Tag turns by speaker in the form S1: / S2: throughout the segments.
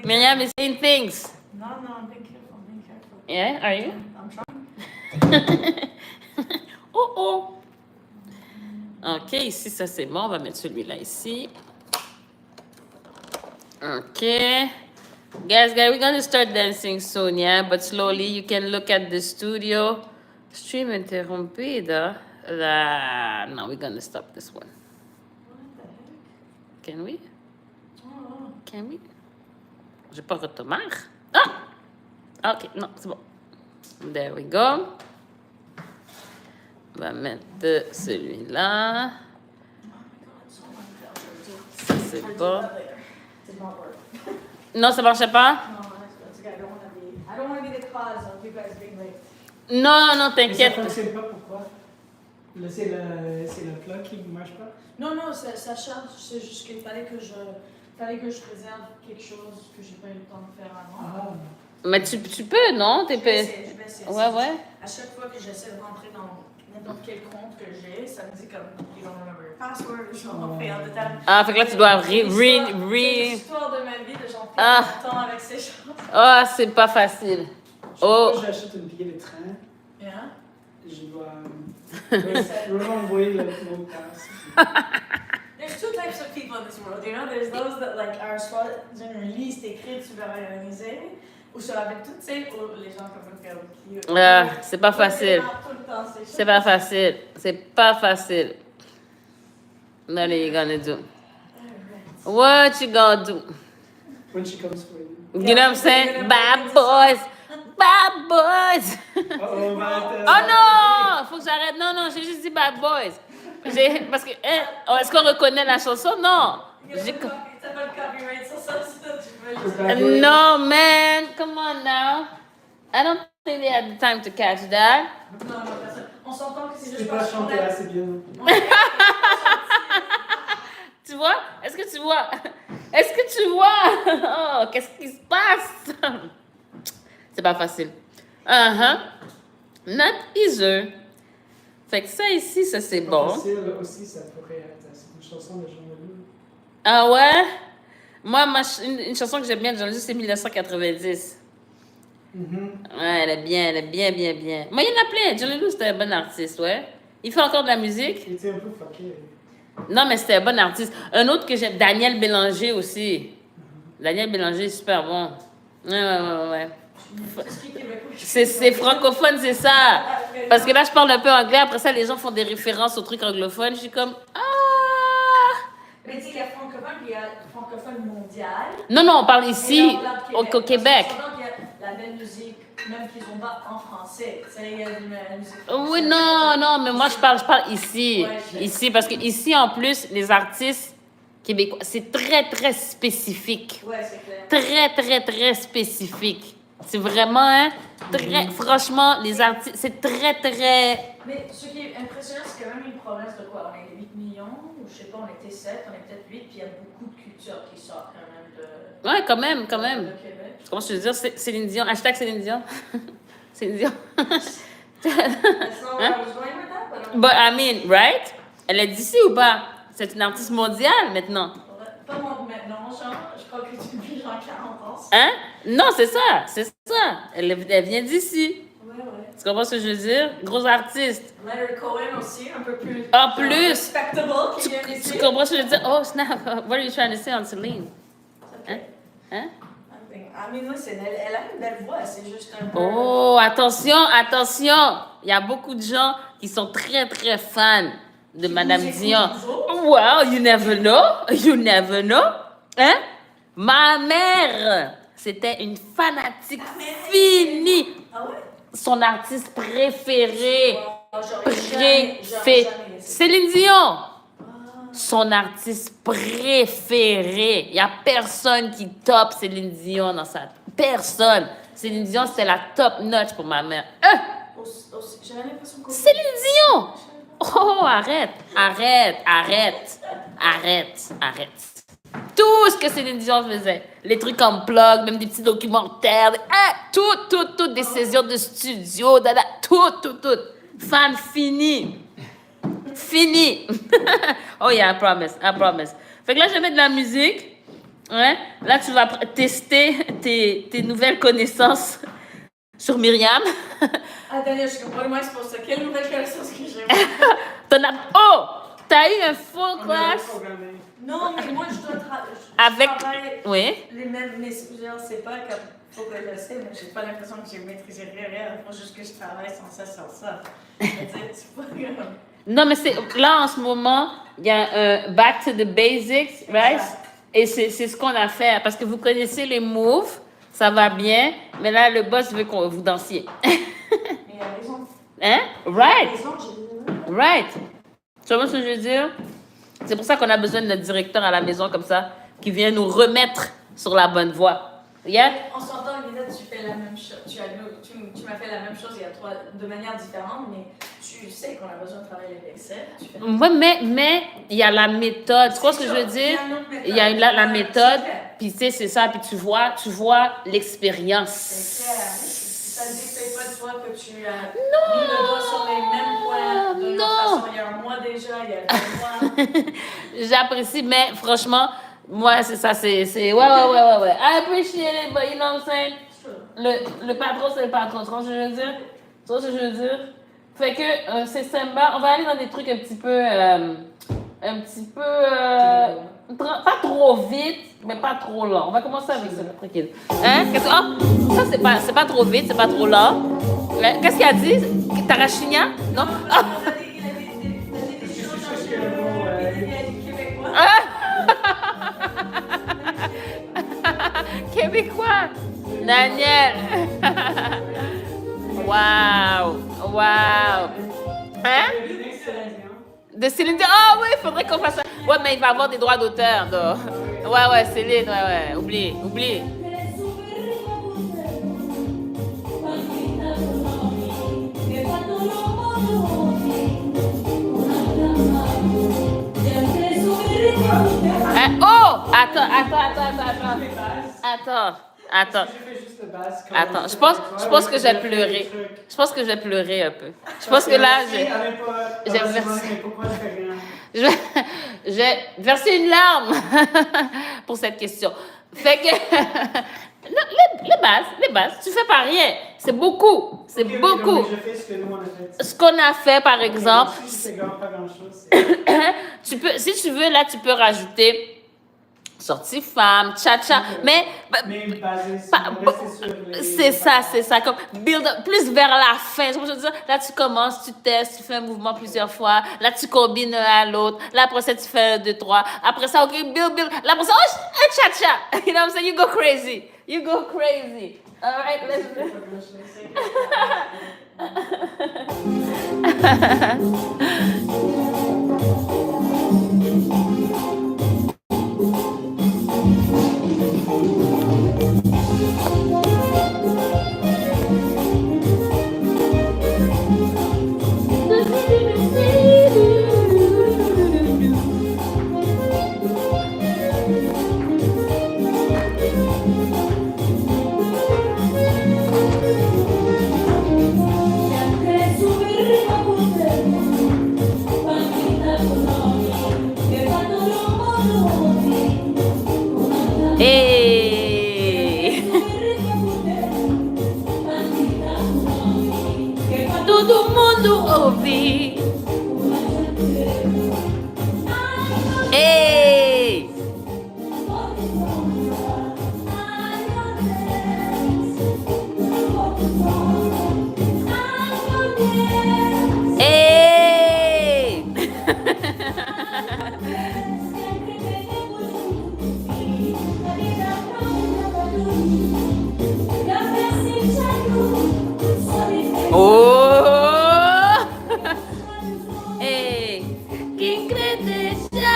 S1: Miriam is saying things.
S2: No, I'm being careful.
S1: Yeah, are you?
S2: I'm trying.
S1: Oh. Ok, ici, ça c'est bon. On va mettre celui-là ici. Ok. Guys, we're going to start dancing soon, yeah? But slowly, you can look at the studio. Stream interrumpida. No, we're going to stop this one.
S2: What the heck?
S1: Can we?
S2: Oh.
S1: Can we? J'ai pas retomar. Ah! Ok, non, c'est bon. There we go. On va mettre celui-là. Ça, c'est bon.
S2: Did not work.
S1: Non, ça marchait pas?
S2: No, that's okay. I don't want to be the cause of you guys being late.
S1: Non,
S3: Mais ça
S1: t'inquiète.
S3: fonctionne pas, pourquoi? Là, c'est le plat qui ne marche pas?
S2: Non, ça charge. C'est juste qu'il fallait que je réserve quelque chose que j'ai pas eu le temps de faire avant.
S3: Ah,
S1: Mais tu peux, non?
S2: Je vais essayer.
S1: Ouais.
S2: À chaque fois que j'essaie de rentrer dans n'importe quel compte que j'ai, ça me dit comme you don't remember your password, j'en fais all the time.
S1: Ah, fait que là, tu dois
S2: C'est l'histoire de ma vie de j'en
S1: Ah.
S2: fais temps avec ces choses.
S1: Ah, c'est pas facile. Oh.
S3: J'achète un billet de train,
S2: Yeah.
S3: je dois renvoyer le mot de passe.
S2: There's two types of people in this world, you know. There's those that like are soit une liste écrite super organisée, ou sur avec toutes ces, ou les gens comme qui.
S1: C'est pas facile.
S2: Tout le temps, ces
S1: C'est pas facile. C'est pas facile. What are you gonna do? What you gonna do?
S3: When she comes for you.
S1: You know what I'm saying? Bad boys. Bad boys.
S3: Oh
S1: Oh non! Faut que j'arrête. Non, j'ai juste dit bad boys. Parce que, est-ce qu'on reconnaît la chanson? Non.
S2: T'as pas le copyright sur ça, si tu veux juste.
S1: No, man. Come on now. I don't think they had the time to catch that.
S2: Non, personne. On s'entend que c'est
S3: C'est
S2: juste
S3: pas
S2: parce qu'on
S3: chanté
S2: a.
S3: assez bien.
S1: Tu vois? Est-ce que tu vois? Est-ce que tu vois? Oh, qu'est-ce qui se passe? C'est pas facile. Not easy. Fait que ça ici, ça c'est bon.
S3: Facile aussi, ça pourrait être. C'est une chanson de Jean Leloup.
S1: Ah ouais? Moi, une chanson que j'aime bien de Jean Leloup, c'est 1990. Ouais, elle est bien. Moi, il y en a plein. Jean Leloup, c'était un bon artiste, ouais. Il fait encore de la musique.
S3: Il était un peu fucké.
S1: Non, mais c'était un bon artiste. Un autre que j'aime, Daniel Bélanger aussi. Daniel Bélanger est super bon. Ouais. C'est francophone, c'est ça. Parce que là, je parle un peu anglais. Après ça, les gens font des références aux trucs anglophones. Je suis comme,
S2: Mais tu sais, il y a francophone, puis il y a francophone mondial.
S1: Non, on parle ici, au Québec.
S2: Parce qu'il y a la même musique, même qu'ils ont pas en français. Tu sais, il y a de la musique française.
S1: Oui, non, mais moi, je parle ici.
S2: Ouais,
S1: Ici, parce que ici, en plus, les artistes québécois, c'est très spécifique.
S2: Ouais, c'est clair.
S1: Très spécifique. C'est vraiment, franchement, les artistes, c'est très...
S2: Mais ce qui est impressionnant, c'est quand même une province de quoi? On est 8 millions, ou je sais pas, on était 7, on est peut-être 8, puis il y a beaucoup de cultures qui sortent quand même de.
S1: Ouais, quand même.
S2: De Québec.
S1: Comment je te dire? Céline Dion. Hashtag Céline Dion. Céline Dion.
S2: That's not where I was going with that, but
S1: But I mean, right? Elle est d'ici ou pas? C'est une artiste mondiale maintenant.
S2: pas maintenant, genre, je crois que depuis genre 40 ans.
S1: Hein? Non, c'est ça. Elle vient d'ici.
S2: Ouais.
S1: Tu comprends ce que je veux dire? Gros artiste.
S2: Leonard Cohen aussi, un peu plus.
S1: En plus.
S2: Respectable, qui vient d'ici.
S1: Tu comprends ce que je veux dire? Oh, snap. What are you trying to say on Celine?
S2: Okay.
S1: Hein?
S2: I mean, listen, elle a une belle voix, c'est juste un peu.
S1: Oh, attention. Il y a beaucoup de gens qui sont très fans de Madame Dion. Well, you never know. Hein? Ma mère, c'était une fanatique finie.
S2: Ah ouais?
S1: Son artiste préféré.
S2: Jamais.
S1: Céline Dion. Son artiste préféré. Il n'y a personne qui top Céline Dion dans sa... Personne. Céline Dion, c'était la top notch pour ma mère.
S2: J'avais l'impression qu'on...
S1: Céline Dion! Oh, arrête. Tout ce que Céline Dion faisait. Les trucs en blog, même des petits documentaires. Tout, des sessions de studio, tout. Fan fini. Oh yeah, I promise. Fait que là, je vais mettre de la musique. Ouais. Là, tu vas tester tes nouvelles connaissances sur Myriam.
S2: Ah, Daniel, je comprends moins, c'est pour ça. Quelle nouvelle connaissance que j'ai?
S1: Oh! T'as eu un full
S3: On
S1: class
S3: avait programmé.
S2: Non, mais moi, je dois
S1: avec...
S2: travailler
S1: Oui.
S2: les mêmes, mais c'est pas comme faut que je le sais, mais j'ai pas l'impression que j'ai maîtrisé rien. Il faut juste que je travaille sans ça, sur ça. C'est pas grave.
S1: Non, mais c'est là, en ce moment, il y a un back to the basics, right?
S2: Exact.
S1: Et c'est ce qu'on a fait. Parce que vous connaissez les moves, ça va bien. Mais là, le boss veut qu'on vous dansiez.
S2: Mais il a raison.
S1: Hein?
S2: Il a
S1: Right.
S2: raison, j'ai
S1: Right. Tu vois ce que je veux dire? C'est pour ça qu'on a besoin de notre directeur à la maison comme ça, qui vient nous remettre sur la bonne voie. Yeah?
S2: On s'entend, Lisa, tu fais la même chose. Tu m'as fait la même chose il y a de manières différentes, mais tu sais qu'on a besoin de travailler avec ça.
S1: Ouais, mais il y a la méthode. Tu vois ce que je veux dire? Il y a la méthode, puis tu sais, c'est ça, puis tu vois l'expérience.
S2: C'est clair. Ça ne défait pas de toi que tu as mis le doigt sur les mêmes points de toute façon. Il y a un mois déjà, il y a 2 mois.
S1: J'apprécie, mais franchement, moi, c'est ça, c'est... Ouais. I appreciate it, but you know what I'm saying? Le patron, c'est le patron. Tu vois ce que je veux dire? Tu vois ce que je veux dire? Fait que c'est sympa. On va aller dans des trucs un petit peu... pas trop vite, mais pas trop lent. On va commencer avec ça, tranquille. Hein? Oh, ça, c'est pas trop vite, c'est pas trop lent. Qu'est-ce qu'il a dit? Tarachinia? Non?
S2: Il a dit des choses québécois.
S1: Québécois! Daniel! Wow! Hein? De Céline Dion. Ah oui, il faudrait qu'on fasse ça. Ouais, mais il va avoir des droits d'auteur. Donc. Ouais, Céline, ouais. Oublie. Oh! Attends.
S3: J'ai fait juste le basse.
S1: Attends, je pense que je vais pleurer. Je pense que je vais pleurer un peu. Je pense que là, j'ai versé...
S3: Pourquoi je fais rien?
S1: Je vais verser une larme pour cette question. Fait que... Non, les bases, tu fais pas rien. C'est beaucoup. C'est
S3: Ok,
S1: beaucoup.
S3: donc, je fais ce que nous, on a fait.
S1: Ce qu'on a fait, par exemple...
S3: Si je fais pas grand-chose,
S1: si tu veux, là, tu peux rajouter... Sortie femme, cha-cha, mais
S3: basé sur, rester sur les...
S1: c'est ça, comme build up, plus vers la fin. Je veux dire, là, tu commences, tu testes, tu fais un mouvement plusieurs fois, là, tu combines un à l'autre, là, après ça, tu fais 1, 2, 3, après ça, ok, build, là, après ça, oh, un cha-cha, you know what I'm saying, you go crazy, all right, let's Hey. Todo mundo ouve. Hey. Hey. Oh! Hey, igreja, igreja.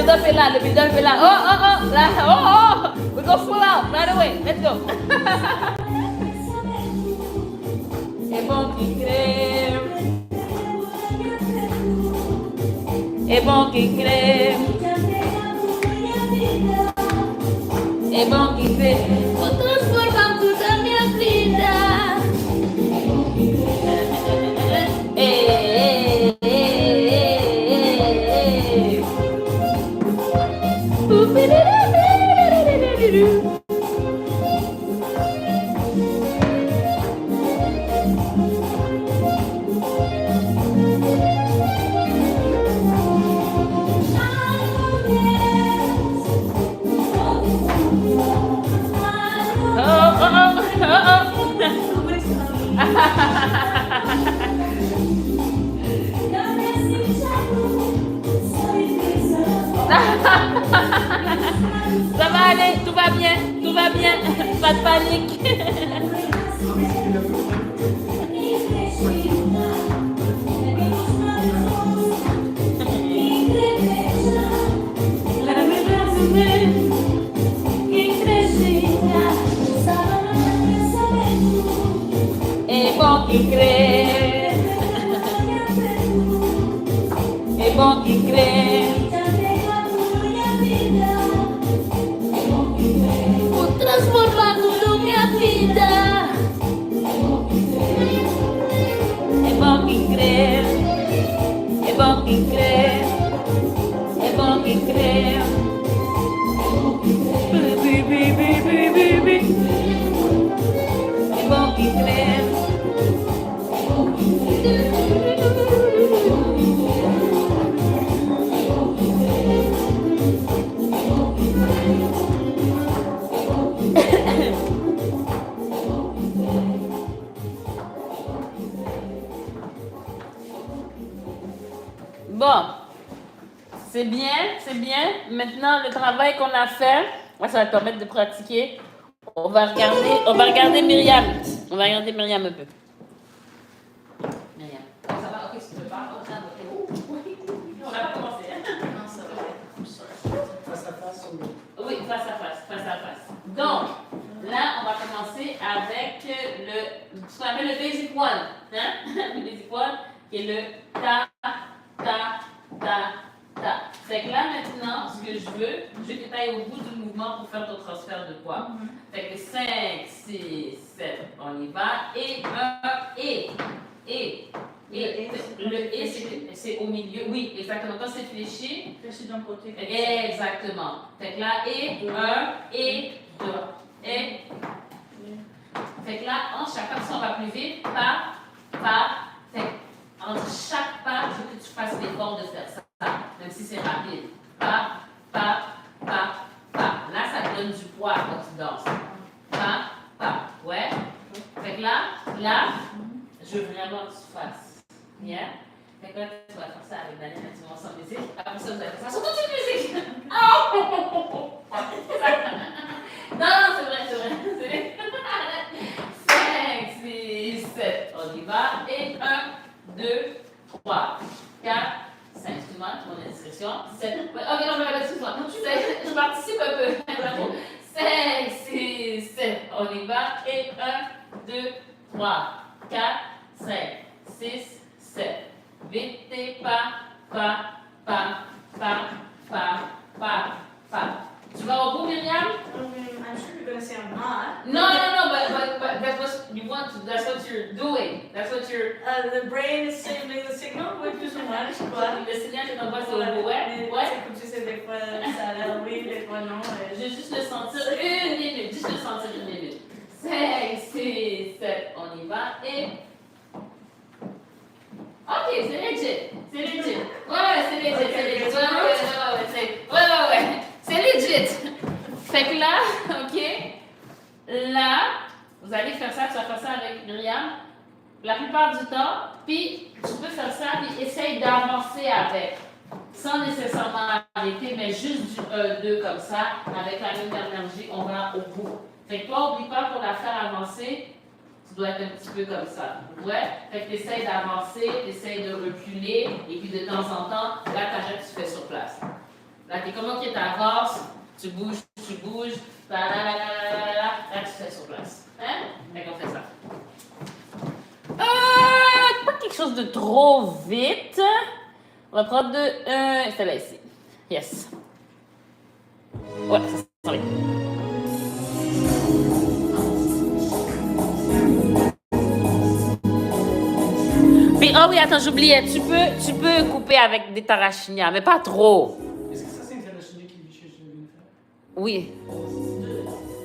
S1: build-up est là, le build-up est là. Oh, là, oh. We go full out, right away, let's go. Et bon qui crée. É bom que crê. É bom que crê. Vou transformar toda a minha vida. Ça va aller, tout va bien, pas de panique. É bom que crê. É bom que crê. Vou transformar tudo minha vida. É bom que crê. É bom que crê. É bom que crê. É bom que crê. Bon, c'est bien, c'est bien. Maintenant, le travail qu'on a fait, ça va te permettre de pratiquer. On va regarder Myriam. On va regarder Myriam un peu. Myriam. Ça va, ok, si tu veux pas. On va pas commencer.
S2: Non, ça va.
S3: Face à face ou...
S1: Oui, face à face. Donc, là, on va commencer avec ce qu'on appelle le basic one. Hein? Le basic one, qui est le ta. Fait que là, maintenant, ce que je veux que tu ailles au bout du mouvement pour faire ton transfert de poids. Fait que 5, 6, 7, on y va. Et 1, et. Le et, c'est au milieu. Oui, exactement. Quand c'est fléchi.
S2: Fléchi d'un côté.
S1: Exactement. Fait que là, et 1, et 2. Et. Fait que là, en chaque pas, si on va plus vite, pas. Fait que entre chaque pas, je veux que tu fasses l'effort de faire ça. Même si c'est rapide. Pas. Là, ça te donne du poids quand tu danses. Pas. Ouais. Fait que là, je veux vraiment que tu fasses. Bien. Fait que là, tu vas faire ça avec Daniel, tu vas sans musique. Après ça, vous allez faire ça sur toute une musique. Oh! Non, c'est vrai. 5, 6, 7. On y va. Et 1, 2, 3, 4, 5. Tu vois, mon inscription. 7. Ok, non, excuse-moi. Je participe un peu. 5, 6, 7. On y va. Et 1, 2, 3, 4, 5, 6, 7. Vite et pas. Tu vas au bout, Myriam?
S2: I'm sure you're going to say I'm not.
S1: No, but that's what you want to, that's what you're doing. That's what you're...
S2: The brain is sending the signal, oui, plus ou moins, je crois.
S1: Le signal que t'envoies sur le bout, ouais.
S2: C'est comme tu sais, des fois, ça a l'air oui, des fois non.
S1: Je vais juste le sentir une minute. 5, 6, 7, on y va. Et... Ok, c'est legit. Ouais, c'est legit. Ouais. C'est legit. Fait que là, ok, là, vous allez faire ça, tu vas faire ça avec Myriam, la plupart du temps, puis tu peux faire ça, puis essaye d'avancer avec, sans nécessairement arrêter, mais juste du 1-2 comme ça, avec la même énergie, on va au bout. Fait que toi, oublie pas, pour la faire avancer, tu dois être un petit peu comme ça. Ouais? Fait que tu essaies d'avancer, tu essaies de reculer, et puis de temps en temps, là, t'arrêtes, tu fais sur place. Là, t'es comme, ok, t'avances, tu bouges, là, tu fais sur place. Hein? Fait qu'on fait ça. Pas quelque chose de trop vite. On va prendre celle-là ici. Yes. Ouais, ça sent bien. Puis, oh oui, attends, j'oubliais. Tu peux couper avec des tarachinia, mais pas trop.
S3: Est-ce que ça, c'est une tarachinia qui je viens de faire?
S1: Oui.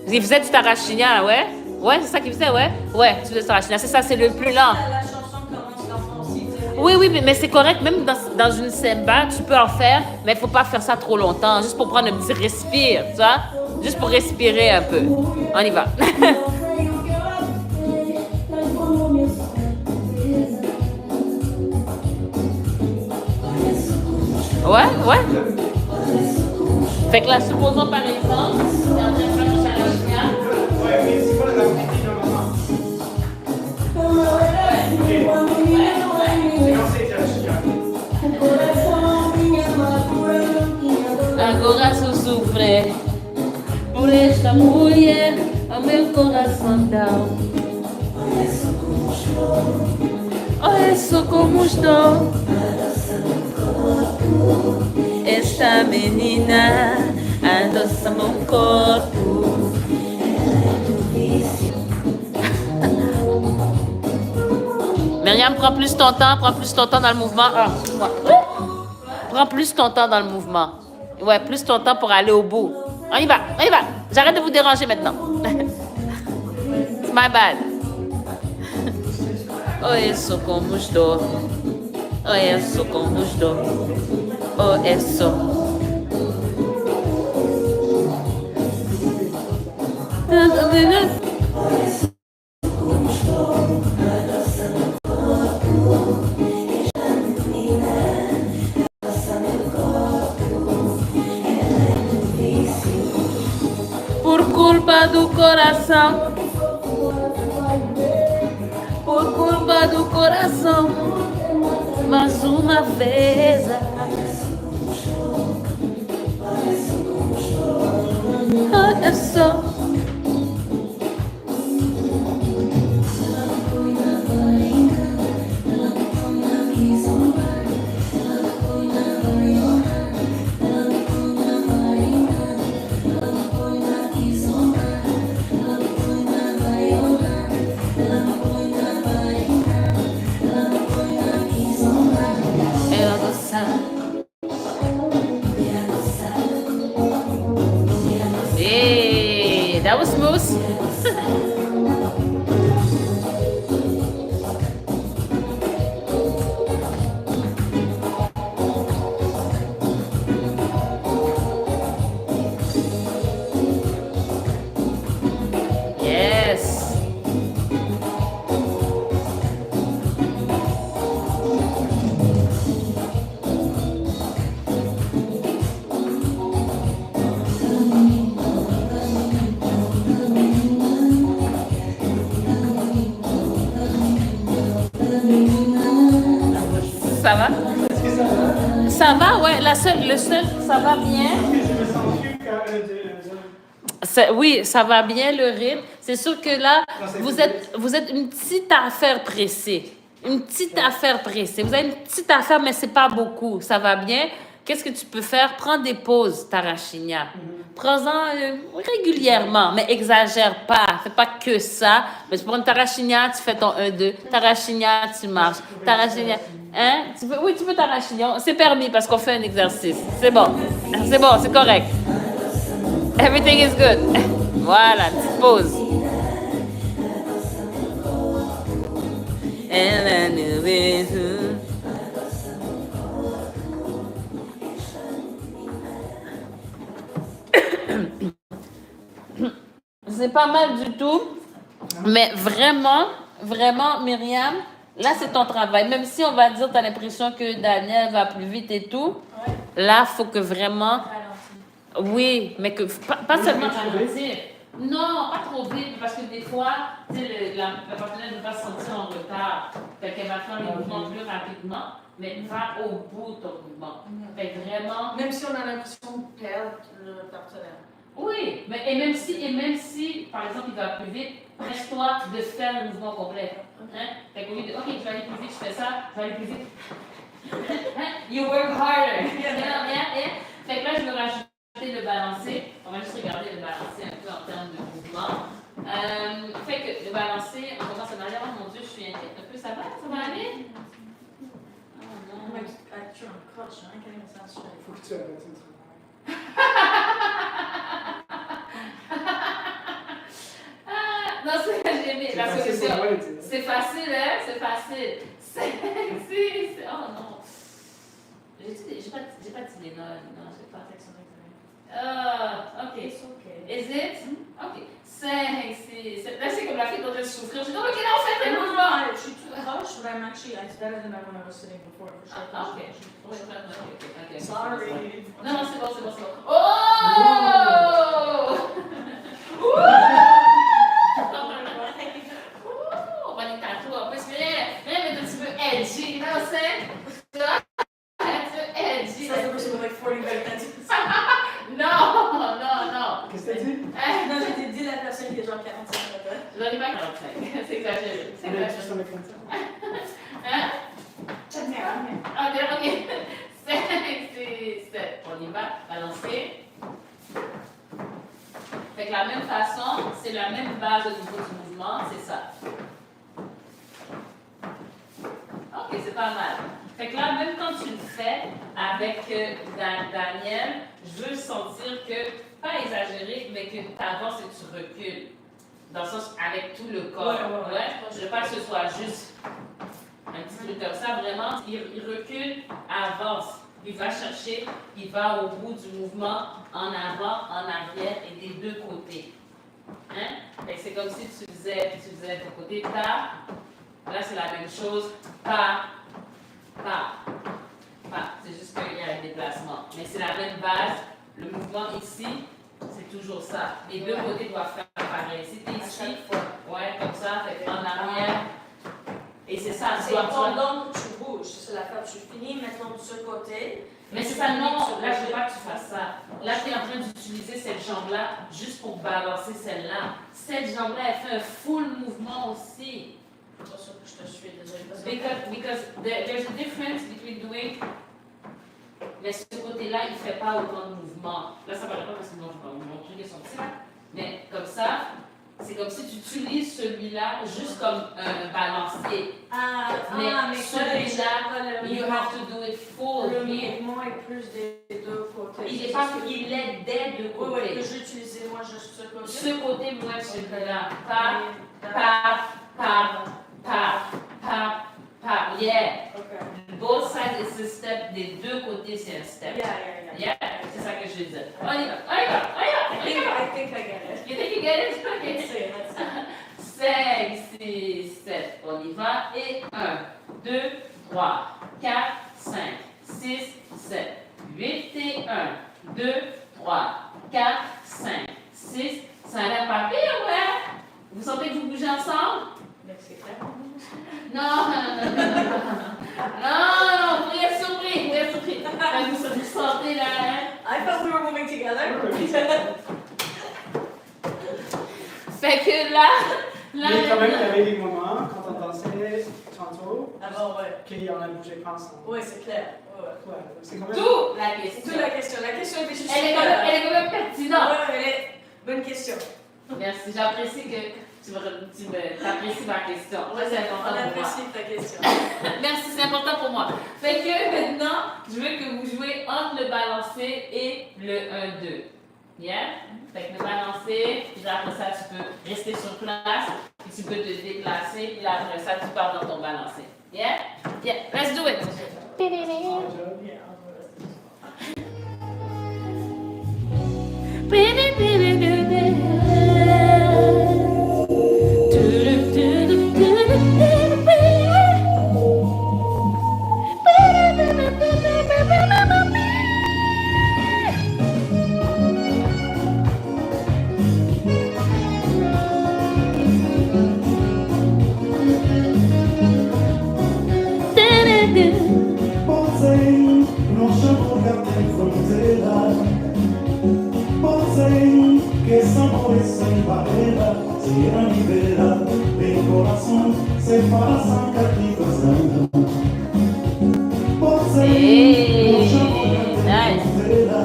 S1: Il faisait du tarachinia, ouais? Ouais, c'est ça qu'il faisait, ouais? Ouais, tu faisais du tarachinia. C'est ça, c'est le plus lent.
S2: La chanson commence dans aussi.
S1: Oui, mais c'est correct. Même dans une semba, tu peux en faire, mais il faut pas faire ça trop longtemps. Juste pour prendre un petit respire, tu vois? Juste pour respirer un peu. On y va. Ouais. Fait que là, supposons par exemple, c'est en train de faire du tarachinia.
S3: Ouais, mais c'est quoi la technique normalement? C'est quand c'est tarachinia.
S1: Agora sou sofrer por esta mulher, o meu coração down. Olha só como estou. Esta menina adoça meu corpo. Myriam, prends plus ton temps dans le mouvement. Prends plus ton temps dans le mouvement. Ouais, plus ton temps pour aller au bout. On y va. J'arrête de vous déranger maintenant. It's my bad. Oh, isso como estou. Oh, isso como estou. Oh, isso. Por culpa do coração. Por culpa do coração. Mais uma vez. Olha só. Hey, that was smooth. Yes. Ça va?
S3: Est-ce que ça va?
S1: Ça va, ouais. Le seul, ça va bien.
S3: Je me sens plus
S1: Oui, ça va bien le rythme. C'est sûr que là,
S3: Non, c'est
S1: vous êtes une petite affaire pressée. Une petite affaire pressée. Vous avez une petite affaire, mais c'est pas beaucoup. Ça va bien. Qu'est-ce que tu peux faire? Prends des pauses, Tarachinia. Prends-en régulièrement, mais exagère pas. Fais pas que ça. Mais tu prends une Tarachinia, tu fais ton 1-2. Tarachinia, tu marches. Tarachinia. Hein? Oui, tu peux Tarachinia. C'est permis parce qu'on fait un exercice. C'est bon. C'est bon, c'est correct. Everything is good. Voilà, petite pause. C'est pas mal du tout, mais vraiment, Myriam, là c'est ton travail. Même si on va dire, tu as l'impression que Daniel va plus vite et tout, là, il faut que vraiment... Oui, mais que pas seulement ralentir. Non, pas trop vite, parce que des fois, tu sais, la partenaire ne veut pas se sentir en retard. Fait qu'elle va faire les mouvements plus rapidement, mais va au bout de ton mouvement. Fait que vraiment.
S2: Même si on a l'impression de perdre le partenaire.
S1: Oui, mais, et même si, par exemple, il va plus vite, presse-toi de faire le mouvement complet. Hein? Fait qu'au lieu de, OK, je vais aller plus vite, je fais ça, je vais aller plus vite. Hein? You work harder. Yeah. Fait que là, je vais rajouter le balancé. On va juste regarder le balancé un peu en termes de mouvement. Fait que le balancé, on commence à dire, oh mon Dieu, je suis inquiète un peu, ça va aller? Oh non.
S2: Mais tu es en croche, hein, quand même, ça se fait.
S3: Il faut que tu arrêtes de travailler.
S1: Non, c'est que j'ai aimé la solution. C'est facile, hein? C'est facile. Oh non. J'ai pas dit les noms. Non, j'ai pas. OK.
S2: It's okay.
S1: Is it? OK. 5, 6, 7. Là, c'est comme la fille dont je souffrir. Je dis, OK, là, on fait le mouvement.
S2: Je suis tout croche, but I'm actually, it's better than when I was sitting before. For sure.
S1: Ah, OK. OK.
S2: Sorry.
S1: Non, c'est bon. Oh! On va les tatouer en plus. Mais un petit peu edgy, you know what I'm saying? Un petit peu edgy.
S2: That's the person with like 40 minutes.
S1: Non.
S3: Qu'est-ce que t'as dit?
S2: Non, j'ai dit la personne qui est genre 45 minutes.
S1: Je n'en ai pas 45. C'est exagéré.
S3: On est juste avec ça.
S1: Hein?
S2: Ok.
S1: OK. 5, 6, 7. On y va. Balancer. Fait que la même façon, c'est la même base au niveau du mouvement, c'est ça. OK, c'est pas mal. Fait que là, même quand tu le fais avec Daniel, je veux sentir que, pas exagéré, mais que tu avances et tu recules. Dans le sens, avec tout le corps.
S2: Ouais.
S1: Je veux pas que ce soit juste un petit truc comme ça. Vraiment, il recule, avance. Il va chercher, il va au bout du mouvement, en avant, en arrière et des deux côtés. Hein? Fait que c'est comme si tu faisais de ton côté, ta. Là, c'est la même chose. Pas. C'est juste qu'il y a un déplacement. Mais c'est la même base. Le mouvement ici, c'est toujours ça. Les deux côtés doivent faire pareil. Si tu es ici, ouais, comme ça, fait en arrière. Et c'est ça.
S2: C'est pendant que tu bouges. C'est la fois que tu finis, maintenant de ce côté.
S1: Mais c'est ça, non. Là, je ne veux pas que tu fasses ça. Là, tu es en train d'utiliser cette jambe-là juste pour balancer celle-là. Cette jambe-là, elle fait un full mouvement aussi.
S2: Je te suis, désolée.
S1: Because there's a difference between doing. Mais ce côté-là, il ne fait pas autant de mouvements. Là, ça ne paraît pas parce que mon truc est sorti là. Mais comme ça, c'est comme si tu utilises celui-là juste comme un balancier. Mais celui-là, you have to do it full.
S2: Le mouvement est plus des deux côtés.
S1: Il est pas il est des deux côtés.
S2: Oui, je l'utilisais moi juste ce côté.
S1: Ce côté, moi, celui-là. Paf. Yeah.
S2: Okay.
S1: Both sides is a step. Des deux côtés, c'est un step.
S2: Yeah.
S1: C'est ça que je veux dire. On y va.
S2: I think I get it.
S1: You think you get it? Okay.
S2: Let's see.
S1: 5, 6, 7. On y va. Et 1, 2, 3, 4, 5, 6, 7. 8 et 1, 2, 3, 4, 5, 6. Ça a l'air pas pire, ouais? Vous sentez que vous bougez ensemble?
S2: Mais c'est clair.
S1: Non, vous êtes surpris. Vous sentez là, hein?
S2: I thought we were moving together.
S1: Fait que là,
S3: Mais quand même, il y avait des moments, quand on dansait tantôt,
S2: Ouais.
S3: qu'on a bougé pas ensemble.
S2: Oui, c'est clair.
S3: Ouais, c'est quand même...
S1: d'où la question.
S2: Toute la question. La question était juste.
S1: Elle est quand même pertinente.
S2: Ouais, bonne question.
S1: Merci, j'apprécie que tu apprécies ma question. Ça, c'est important
S2: On
S1: pour moi.
S2: apprécie ta question.
S1: Merci, c'est important pour moi. Fait que maintenant, je veux que vous jouez entre le balancé et le 1-2. Yeah? Fait que le balancé, puis après ça, tu peux rester sur place, puis tu peux te déplacer, puis après ça, tu pars dans ton balancé. Yeah? Yeah, let's do it!
S4: Posei, non chamo carta in frontiera. Posei, que esse amor é sem barreira. Se era libera, bem coração, separação cativazão. Posei, non chamo carta in frontiera.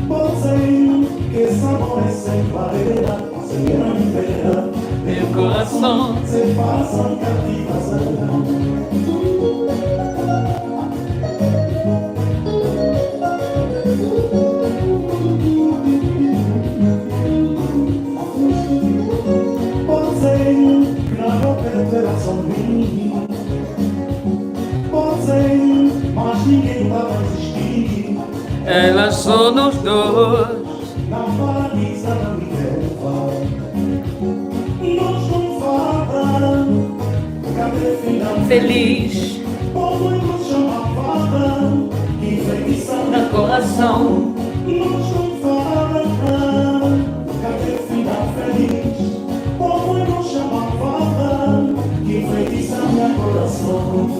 S4: Posei, que esse amor é sem barreira. Se era libera, bem coração, separação cativazão. Mas ninguém vai existir.
S1: Ela só nos dois.
S4: Na paralisa da Minerva. Nós não falamos. Cadê final
S1: Feliz
S4: Como nos chamava? Que feitiçaram
S1: no coração.
S4: Nós não falamos. Cadê final feliz? Como nos chamava? Que feitiçaram meu coração.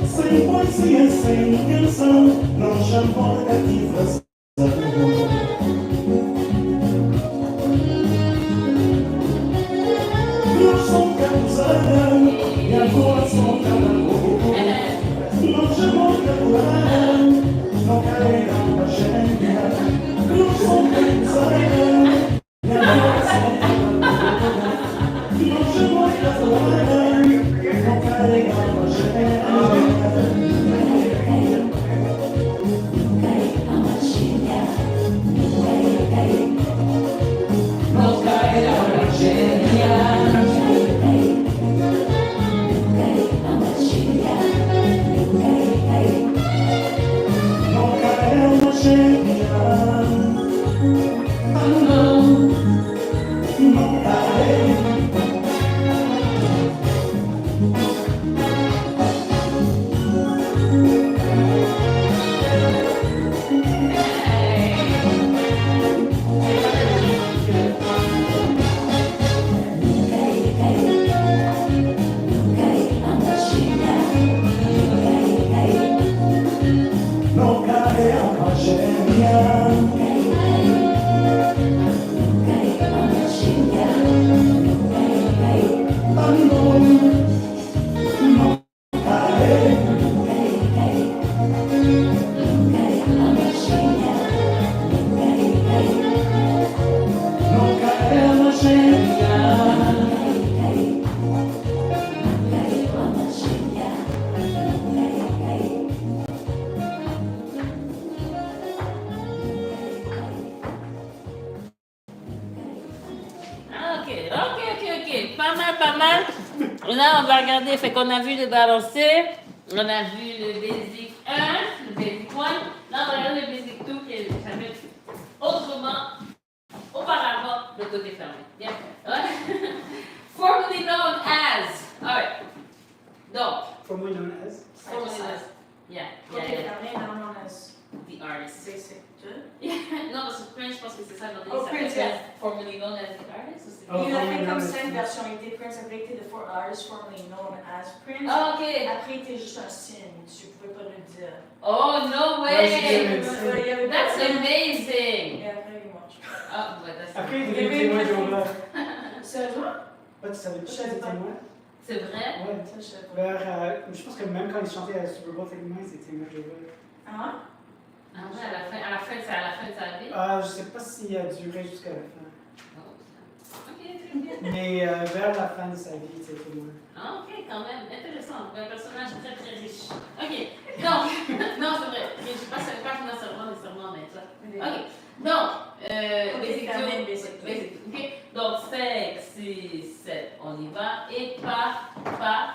S4: Sem poesia, sem canção, não chamou cativação. Nós somos capuzada e agora somos cada não chamou capuzada, não carregamos a gêmea. Nós somos capuzada e agora somos cada não chamou capuzada, não carregamos a gêmea.
S1: Là, on va regarder, fait qu'on a vu le balancé, on a vu le basic 1, le basic 1, Non, regardez le basic tout que j'avais autrement, auparavant, le côté fermé. Bien fait. Ouais. Formerly known as. Alright. Donc,
S3: Formerly known as.
S1: formerly known as. Yeah,
S2: Ok,
S1: yeah, yeah.
S2: fermé, non, non, as
S1: The artist.
S2: basic.
S1: Non, parce que Prince, je pense que c'est ça,
S2: Oh, Prince, yeah.
S1: Formerly known as the artist. Ou c'est...
S3: Oh,
S2: Il a fait
S3: formerly
S2: comme
S3: known as
S2: 5
S3: Prince.
S2: versions. Il était Prince avec the four artists formerly known as Prince.
S1: Ah, ok.
S2: Après, il était juste un signe. Tu pouvais pas le dire.
S1: Oh, no
S3: Ouais, c'est
S1: way.
S3: vrai.
S2: Il y avait
S1: That's
S2: pas de-
S1: amazing.
S2: Et après, il mange.
S1: Ah, ouais, that's
S3: Après, il
S2: Il y
S3: était
S2: avait
S3: témoin
S2: une
S3: de Jéhovah.
S2: Sérieusement?
S3: Ah, tu savais pas
S2: Je
S3: qu'il
S2: savais
S3: était
S2: pas.
S3: témoin?
S1: C'est vrai?
S3: Ouais.
S2: Ça, je sais pas.
S3: Je pense que même quand il chantait à Super Bowl, techniquement, il était témoin de Jéhovah.
S2: Ah
S1: Ah ouais, à la fin de sa vie.
S3: Ah, je sais pas s'il a duré jusqu'à la fin.
S1: Oh, ok, très bien.
S3: Mais vers la fin de sa vie, il était témoin.
S1: Ah, ok, quand même, intéressant. Un personnage très très riche. Ok, donc, non, c'est vrai. Je ne sais pas financièrement nécessairement, mais ça. Ok, donc, basic
S2: fermé,
S1: two,
S2: basic two.
S1: basic, ok. Donc, 5, 6, 7, on y va. Et pas.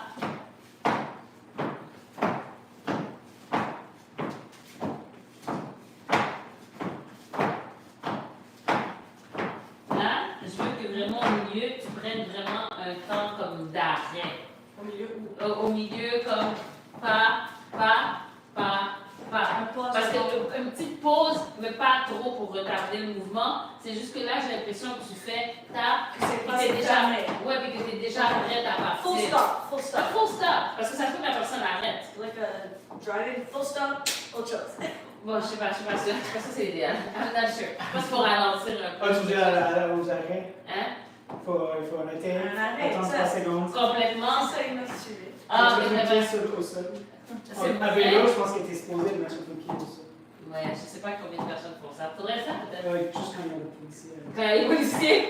S1: Là, je veux que vraiment au milieu, tu prennes vraiment un temps comme d'arrêt.
S2: Au milieu où?
S1: Au milieu, comme pas.
S2: Un pause.
S1: Parce qu'une petite pause, mais pas trop pour retarder le mouvement. C'est juste que là, j'ai l'impression que tu fais ta.
S2: C'est pas
S1: puis t'es déjà.
S2: fermé.
S1: Ouais, puis que tu es déjà prête à partir.
S2: Full stop, full stop.
S1: Full stop. Parce que ça fait que la personne arrête.
S2: Like a driving, full stop, autre chose.
S1: Bon, je sais pas sûre. Je pense que c'est l'idéal. I'm not sure. Je pense qu'il faut ralentir un peu.
S3: Ah, tu dis aux arrêts?
S1: Hein?
S3: Il faut arrêter,
S2: Un arrêt,
S3: attendre
S2: ça.
S3: 3 secondes.
S1: Complètement.
S2: Ça, il m'a tué.
S1: Ah,
S3: Tu
S1: mais
S3: mets
S1: vraiment.
S3: le pied au sol.
S1: C'est
S3: À
S1: vrai.
S3: vélo, je pense qu'il était exposé de mettre le pied au sol.
S1: Ouais, je sais pas combien de personnes font ça. Faudrait le faire peut-être.
S3: Juste quand il y a le policier.
S1: Quand les policiers.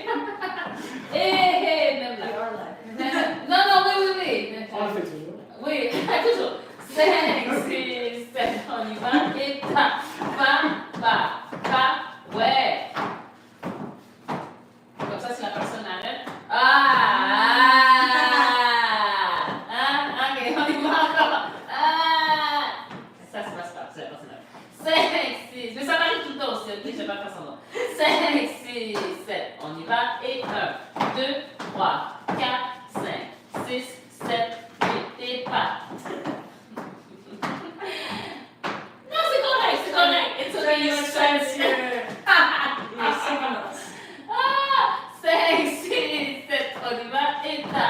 S1: Même
S2: We
S1: là.
S2: are live.
S1: Non, oui.
S3: On le fait toujours.
S1: Oui, toujours. 5, 6, 7, on y va. Et pas. Ouais. Comme ça, si la personne arrête. Ok, on y va encore. Ça se passe pas, c'est la personne arrête. 5, 6, mais ça m'arrive tout le temps aussi, ok, je vais pas faire semblant. 5, 6, 7, on y va. Et 1, 2, 3, 4, 5, 6, 7, 8, et pas. Non, c'est correct. It's okay, you understand. 5, 6, 7, on y va. Et ta.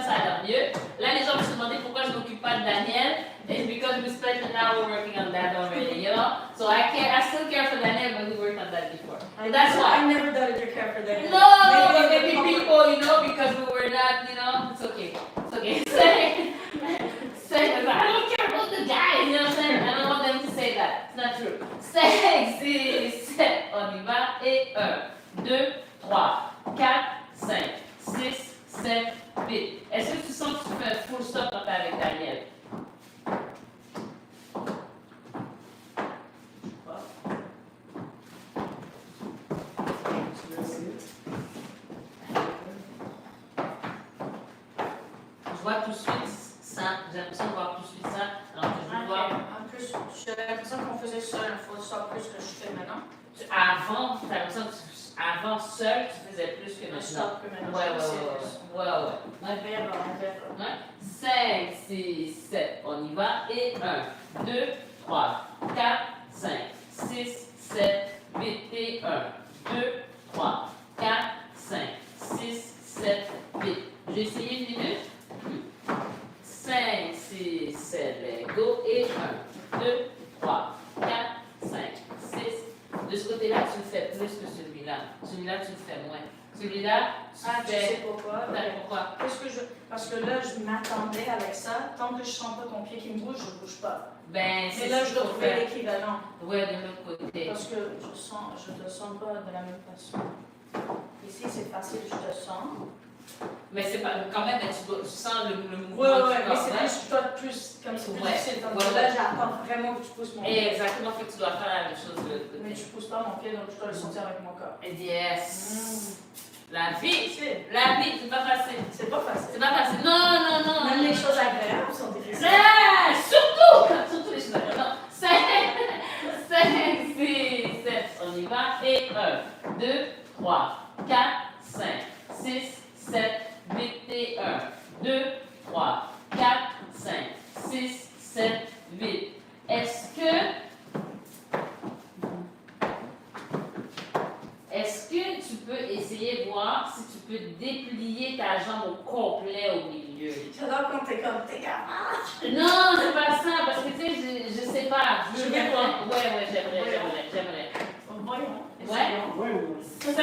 S1: Ça a l'air mieux. Là, les gens vont se demander pourquoi je m'occupe pas de Daniel. It's because we spent an hour working on that already, you know? So I still care for Daniel, but we worked on that before. So that's why.
S2: I never doubted your care for that.
S1: No, maybe people, you know, because we were not, you know, it's okay. Say, I don't care about the guy, you know what I'm saying? I don't want them to say that. It's not true. 5, 6, 7, on y va. Et 1, 2, 3, 4, 5, 6, 7, 8. Est-ce que tu sens que tu fais un full stop quand t'es avec Daniel?
S3: Tu veux essayer?
S1: Je vois tout de suite ça. J'ai l'impression de voir tout de suite ça. Alors que je vois.
S2: En plus, j'avais l'impression qu'on faisait ça un full stop plus que je fais maintenant.
S1: Avant, t'as l'impression que avant seul, tu faisais plus que
S2: Un
S1: maintenant.
S2: stop que maintenant.
S1: Ouais.
S2: On verra.
S1: 5, 6, 7, on y va. Et 1, 2, 3, 4, 5, 6, 7, 8. Et 1, 2, 3, 4, 5, 6, 7, 8. J'ai essayé une minute. 5, 6, 7, go. Et 1, 2, 3, 4, 5, 6. De ce côté-là, tu le fais plus que celui-là. Celui-là, tu le fais moins. Celui-là, tu
S2: Tu
S1: fais.
S2: sais pourquoi?
S1: Pourquoi?
S2: Parce que là, je m'attendais avec ça. Tant que je sens pas ton pied qui me bouge, je bouge pas.
S1: Ben,
S2: Mais
S1: c'est
S2: là,
S1: ce
S2: je
S1: qu'il
S2: dois
S1: faut
S2: trouver
S1: faire.
S2: l'équivalent.
S1: Ouais, de l'autre côté.
S2: Parce que je te sens pas de la même façon. Ici, c'est facile, je te sens.
S1: Mais c'est pas. Quand même, tu sens le mouvement
S2: Ouais,
S1: du
S2: mais
S1: corps,
S2: c'est
S1: hein?
S2: plus, je dois plus, comme c'est plus
S1: Ouais.
S2: difficile. Comme
S1: Ouais,
S2: là,
S1: ouais.
S2: j'attends vraiment que tu pousses mon pied.
S1: Exactement, fait que tu dois faire la même chose de l'autre
S2: Mais
S1: côté.
S2: tu pousses pas mon pied, donc je dois le sentir avec mon corps.
S1: Yes. La vie,
S2: Difficile.
S1: la vie, c'est pas facile.
S2: C'est pas facile.
S1: C'est pas facile. Non, non, non.
S2: Même les choses agréables sont difficiles.
S1: Surtout les choses agréables. Non. 5, 6, 7. On y va. Et 1, 2, 3, 4, 5, 6, 7, 8 et 1, 2, 3, 4, 5, 6, 7, 8. Est-ce que tu peux essayer de voir si tu peux déplier ta jambe au complet au milieu?
S2: J'adore quand t'es comme, t'es capable.
S1: Non, c'est pas ça, parce que tu sais, je sais pas.
S2: Je vais voir.
S1: Ouais, j'aimerais.
S2: Voyons.
S1: Ouais.
S3: Ouais,
S1: 5,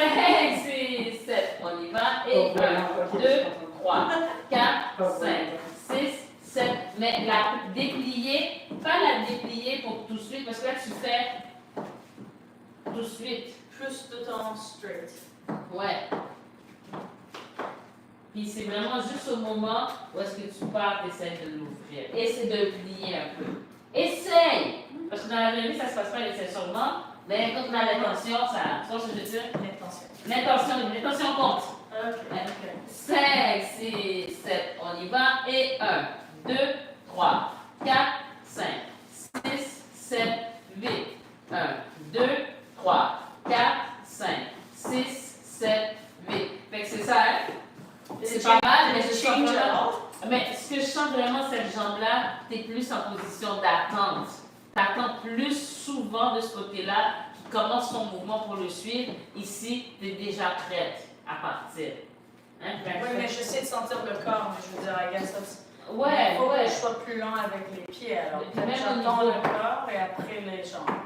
S1: 6, 7, on y va. Et 1, 2, 3, 4, 5, 6, 7. Mais la déplier, pas la déplier pour tout de suite, parce que là, tu fais tout de suite.
S2: Plus de temps straight.
S1: Ouais. Puis c'est vraiment juste au moment où est-ce que tu pars, tu essaies de l'ouvrir. Essaie de le plier un peu. Essaye! Parce que dans la vraie vie, ça se passe pas nécessairement. Mais quand on a l'intention, ça. Tu vois ce que je veux dire? L'intention compte.
S2: Ok.
S1: 5, 6, 7, on y va. Et 1, 2, 3, 4, 5, 6, 7, 8. 1, 2, 3, 4, 5, 6, 7, 8. Fait que c'est ça, hein? C'est pas mal, mais je sens vraiment. Mais ce que je sens vraiment, cette jambe-là, t'es plus en position d'attente. T'attends plus souvent de ce côté-là, tu commences ton mouvement pour le suivre. Ici, t'es déjà prête à partir. Hein?
S2: Oui, mais j'essaie de sentir le corps, mais je veux dire, I guess that's...
S1: Ouais,
S2: Il faut que
S1: ouais.
S2: je sois plus lent avec les pieds, alors.
S1: Puis même au
S2: J'attends
S1: niveau-
S2: le corps et après les jambes.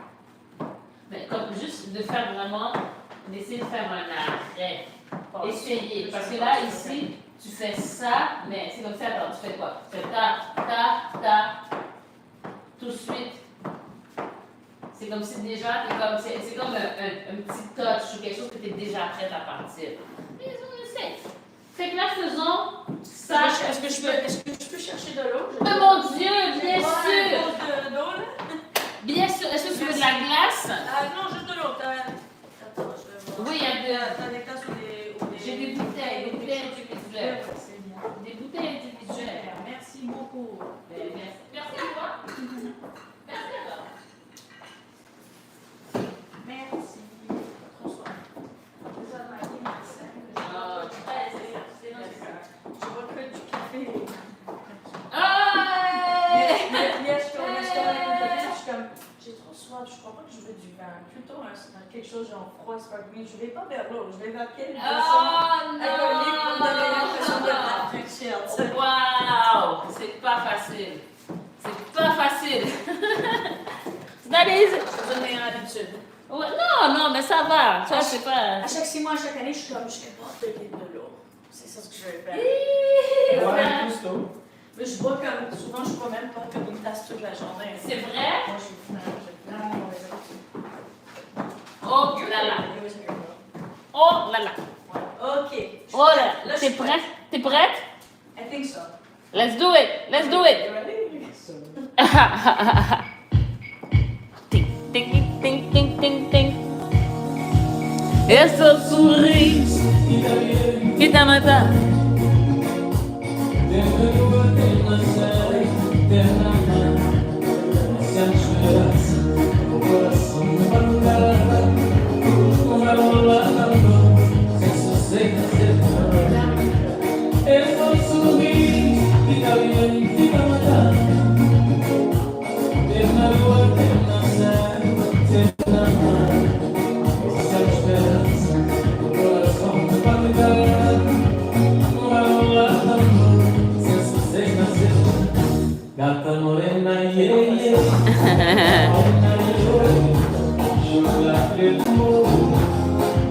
S1: Mais comme juste de faire vraiment, d'essayer de faire un arrêt. Essayez. Parce que là, ici, tu fais ça, mais c'est comme ça, attends, tu fais quoi? Tu fais ta, tout de suite. C'est comme si déjà, c'est comme un petit touch ou quelque chose que tu es déjà prête à partir. Mais on essaie. Fait que là, faisons ça.
S2: Est-ce que je peux chercher de l'eau?
S1: Oh mon Dieu, bien
S2: Ouais,
S1: sûr!
S2: un peu d'eau, là?
S1: Bien sûr. Est-ce que tu veux de la glace?
S2: Non, juste de l'eau. Attends, je vais voir.
S1: Oui, il y a
S2: T'as des tasses ou des...
S1: j'ai des bouteilles individuelles.
S2: C'est bien.
S1: Des bouteilles individuelles.
S2: Super, merci beaucoup.
S1: Merci. Merci à toi. Merci à toi.
S2: Merci. Trop soif. Déjà, ma vie, merci. Je vois que du café. Hier, je suis comme, j'ai trop soif, je crois pas que je veux du vin. Plutôt quelque chose genre froid, sparkling. Je vais pas vers l'eau, je vais vers quelle boisson avec un livre pour me donner l'impression d'être tranquille.
S1: Wow! C'est pas facile. C'est pas facile. C'est not easy.
S2: Je donne mes habitudes.
S1: Ouais, non, mais ça va. Ça, c'est pas.
S2: À chaque 6 mois, chaque année, je suis comme, je vais boire 2 litres de l'eau. C'est ça ce que je vais faire.
S3: Ouais, plus tôt.
S2: Mais je bois comme, souvent, je bois même pas comme une tasse toute la journée.
S1: C'est vrai?
S2: Moi, j'ai vraiment mauvaise habitude.
S1: Oh là là. Oh là là.
S2: Ok.
S1: Oh là. T'es prête? T'es prête?
S2: I think so.
S1: Let's do it. Let's do it.
S2: You ready?
S1: Ting, ting, ting, ting, ting, ting, ting. Esse sorriso que tá matando.
S4: Gata morena, yeah, yeah.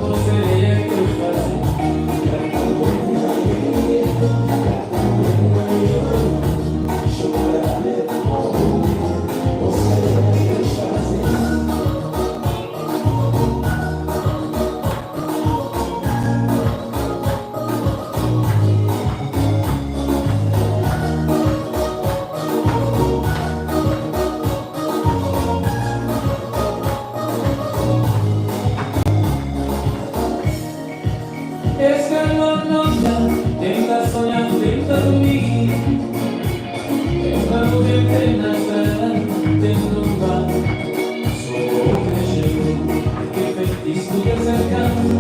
S4: Você é que eu lo noia, tenta sonhar, tenta dormir. Tenta morrer, tenta esperar, tenta lutar. Sou crecheiro, que feitiço de cercano.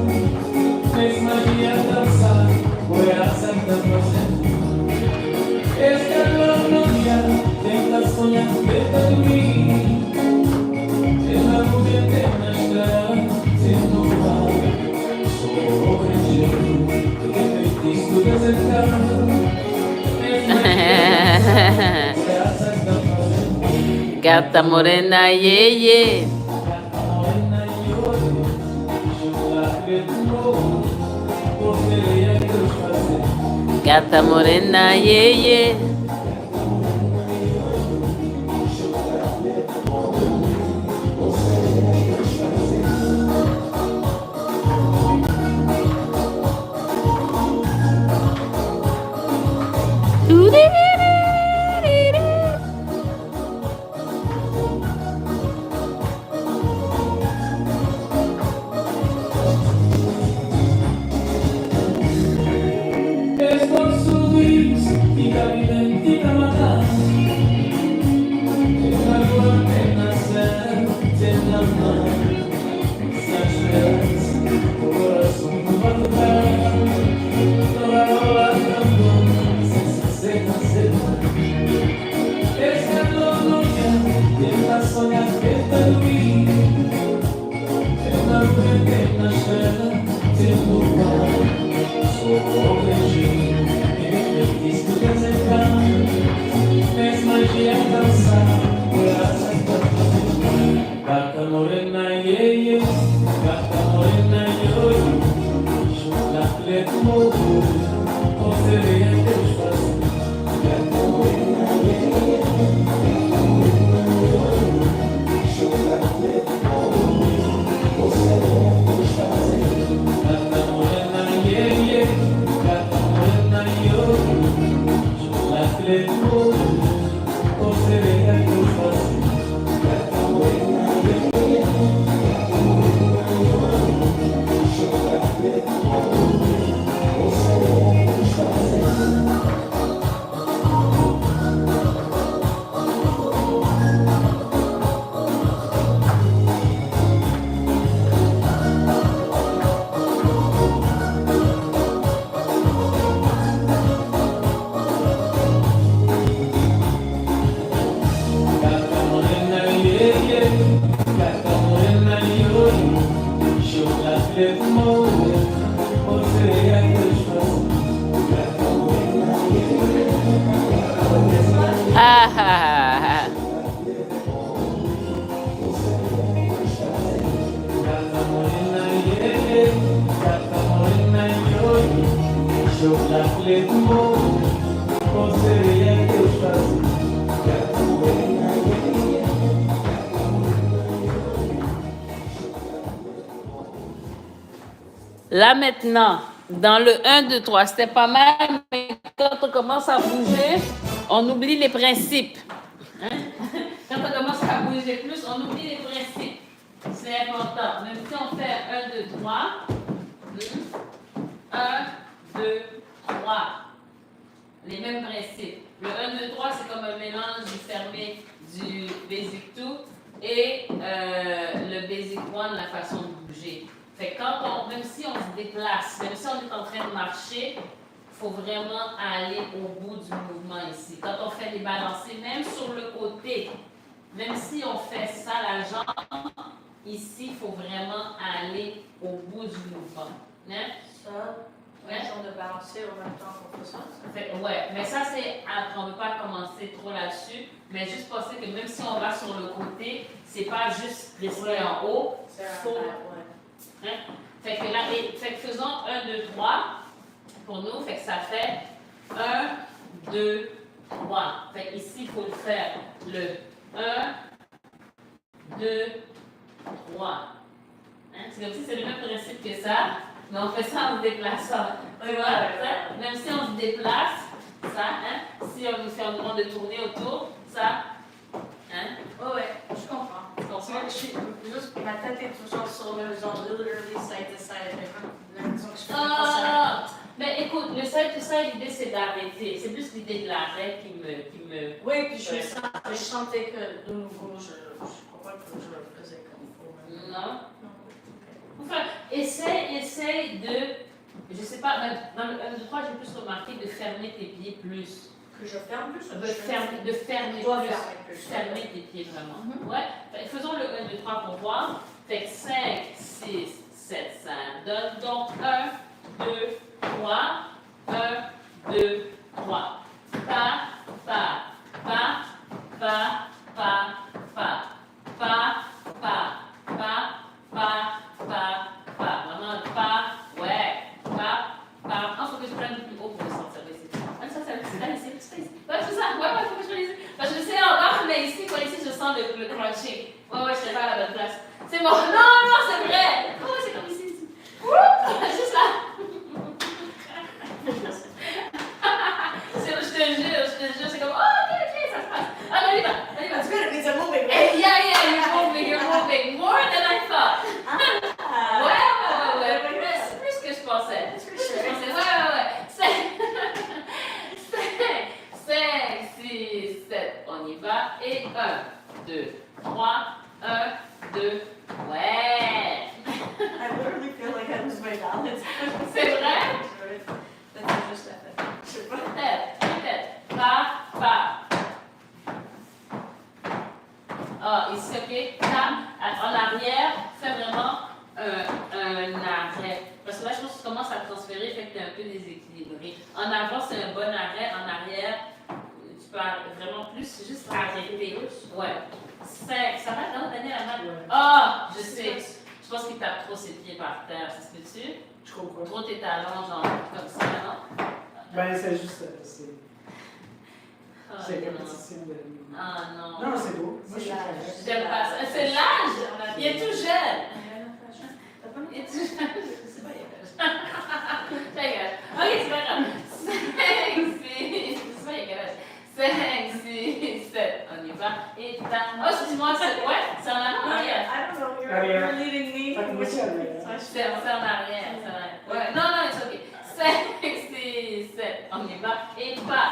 S4: Fez magia dançar, foi a certa fazenda. Esta lo noia, tenta sonhar, tenta dormir. Tenta morrer, tenta esperar, tenta lutar. Sou crecheiro, que feitiço de cercano.
S1: Gata morena, yeah, yeah. Gata morena, yeah, yeah. Ah, là maintenant, dans le 1, 2, 3, c'était pas mal, mais quand on commence à bouger, on oublie les principes. Hein? Quand on commence à bouger plus, on oublie les principes. C'est important. Même si on fait 1, 2, 3. 1, 2, 3. Les mêmes principes. Le 1, 2, 3, c'est comme un mélange du fermé du Basic 2 et le Basic 1, la façon de bouger. Fait que même si on se déplace, même si on est en train de marcher, il faut vraiment aller au bout du mouvement ici. Quand on fait des balancés, même sur le côté, même si on fait ça, la jambe, ici, il faut vraiment aller au bout du mouvement. Hein?
S2: Ça,
S1: ouais.
S2: On de balancer en même temps qu'on fait ça.
S1: Ouais, mais ça, c'est après, on ne veut pas commencer trop là-dessus, mais juste penser que même si on va sur le côté, c'est pas juste rester en haut. Faut... Hein? Fait que là, faisons 1, 2, 3 pour nous. Fait que ça fait 1, 2, 3. Fait que ici, il faut le faire le 1, 2, 3. Hein? C'est comme si c'est le même principe que ça, mais on fait ça en se déplaçant. Tu vois, ça? Même si on se déplace, ça, hein? Si on nous fait un mouvement de tourner autour, ça, hein?
S2: Oh ouais, je comprends. Juste, ma tête est toujours sur le genre literally side to side.
S1: ça, l'idée, c'est d'arrêter. C'est plus l'idée de l'arrêt qui me...
S2: Oui, puis je sentais que de nouveau, je crois pas que je le faisais comme il faut.
S1: Non. Enfin, essaye de... Je sais pas, dans le 1, 2, 3, j'ai plus remarqué de fermer tes pieds plus.
S2: Que je ferme plus?
S1: De fermer plus. Fermer tes pieds vraiment. Ouais. Fait, faisons le 1, 2, 3 pour voir. Fait que 5, 6, 7, 5. Donne donc 1, 2, 3. 1, 2, 3. Pa, pa, pa, pa, pa, pa. Pa, pa, pa, pa, pa, pa. Vraiment, pa, ouais. Pa, pa. Il faut que je prenne plus haut pour le sentir ici. Allez, c'est ici. Ouais, c'est ça. Ouais, il faut que je prenne ici. Parce que je sais encore, mais ici, je sens le crunching. Ouais, je serai pas à la bonne place. C'est bon. Non, c'est vrai. Oh, c'est comme ici. Juste là. Je te jure, c'est comme, oh, ok, ça se passe. Ah, on y va.
S2: That's good, it means I'm moving.
S1: Yeah, you're moving more than I thought. Ouais. Plus que je pensais. Ouais. 5, 6, 7, on y va. Et 1, 2, 3, 1, 2, ouais.
S2: I literally feel like I lose my balance.
S1: C'est vrai?
S2: That's just that. Je sais pas.
S1: Peut-être. Pa. Ah, ici, ok. En arrière, fais vraiment un arrêt. Parce que là, je pense que tu commences à transférer, fait que tu es un peu déséquilibré. En avant, c'est un bon arrêt. En arrière, tu peux vraiment plus juste arrêter. Ouais. 5. Ça va, non, Daniel? Ah, je sais. Je pense qu'il tape trop ses pieds par terre. C'est ce que tu?
S3: Je comprends.
S1: Trop tes talons, genre, comme ça, non?
S3: Ben, c'est juste. C'est
S1: non.
S3: répétition de.
S1: Ah non.
S3: Non, c'est beau. Moi, je suis
S2: l'âge.
S3: correct.
S1: J'aime pas ça. C'est l'âge. Il est tout jeune. Il est tout jeune.
S2: C'est pas grave.
S1: Ça égale. Ok, c'est pas grave. 5, 6. C'est pas égale. 5, 6, 7. On y va. Et ta. Oh, excuse-moi, c'est. Ouais, c'est en avant, en arrière.
S2: I don't know, you're leading me.
S3: Fait que moi aussi,
S1: C'est en arrière. Ouais, non, c'est ok. 5, 6, 7. On y va. Et pa.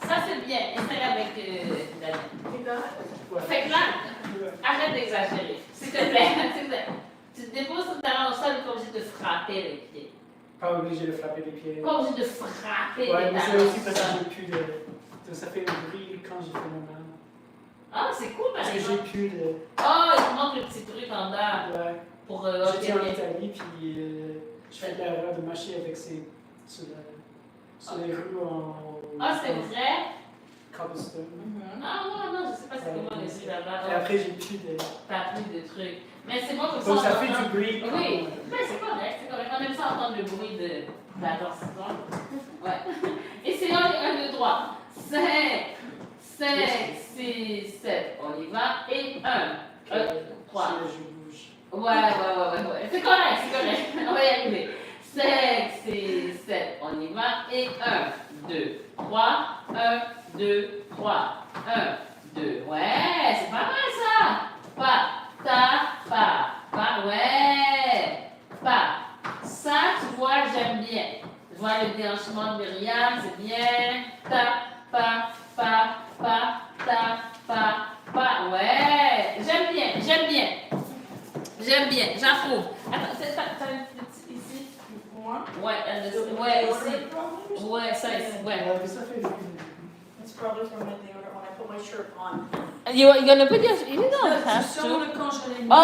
S1: Ça, c'est bien. Essaye avec Daniel. Fait que là, arrête d'exagérer. S'il te plaît. Tu te déposes ton talon au sol, tu es obligé de frapper les pieds.
S3: Pas obligé de frapper les pieds.
S1: Pas obligé de frapper
S3: Ouais,
S1: les
S3: mais c'est
S1: talons
S3: aussi
S1: au
S3: parce que
S1: sol.
S3: j'ai plus de. Ça fait un bruit quand j'ai fait mon mal.
S1: Ah, c'est cool, par
S3: Parce que j'ai
S1: exemple.
S3: plus de.
S1: Oh, il te manque le petit truc en bas
S3: Ouais.
S1: pour...
S3: J'étais en
S1: ok.
S3: Italie, puis je fais de l'erreur de marcher avec sur les rues en.
S1: Ah, c'est vrai?
S3: Cobblestone.
S1: Ah, non, je sais pas c'est comment les rues là-bas.
S3: Et après, j'ai plus de.
S1: T'as plus de trucs. Mais c'est bon comme
S3: Donc ça
S1: on
S3: fait
S1: entend-
S3: du bruit. quand-
S1: Oui, mais c'est correct. On aime ça entendre le bruit de la danse. Ouais. Essayons les 1, 2, 3. 5, 6, 7. On y va. Et 1, 3.
S3: Si je bouge.
S1: Ouais. C'est correct. On va y arriver. 5, 6, 7. On y va. Et 1, 2, 3. 1, 2, 3. 1, 2. Ouais, c'est pas mal ça. Ouais. Ça, tu vois, j'aime bien. Je vois le déhanchement de Myriam, c'est bien. Ouais. J'aime bien. J'approuve. Attends, t'as une petite ici?
S2: Moi?
S1: Ouais, ici. Ouais, ça ici. Ouais.
S3: Mais ça fait du bruit.
S2: It's probably from my deodorant when I put my shirt on.
S1: You're gonna put your... You don't have
S2: Sur
S1: to.
S2: le quand je l'ai mis.
S1: Oh,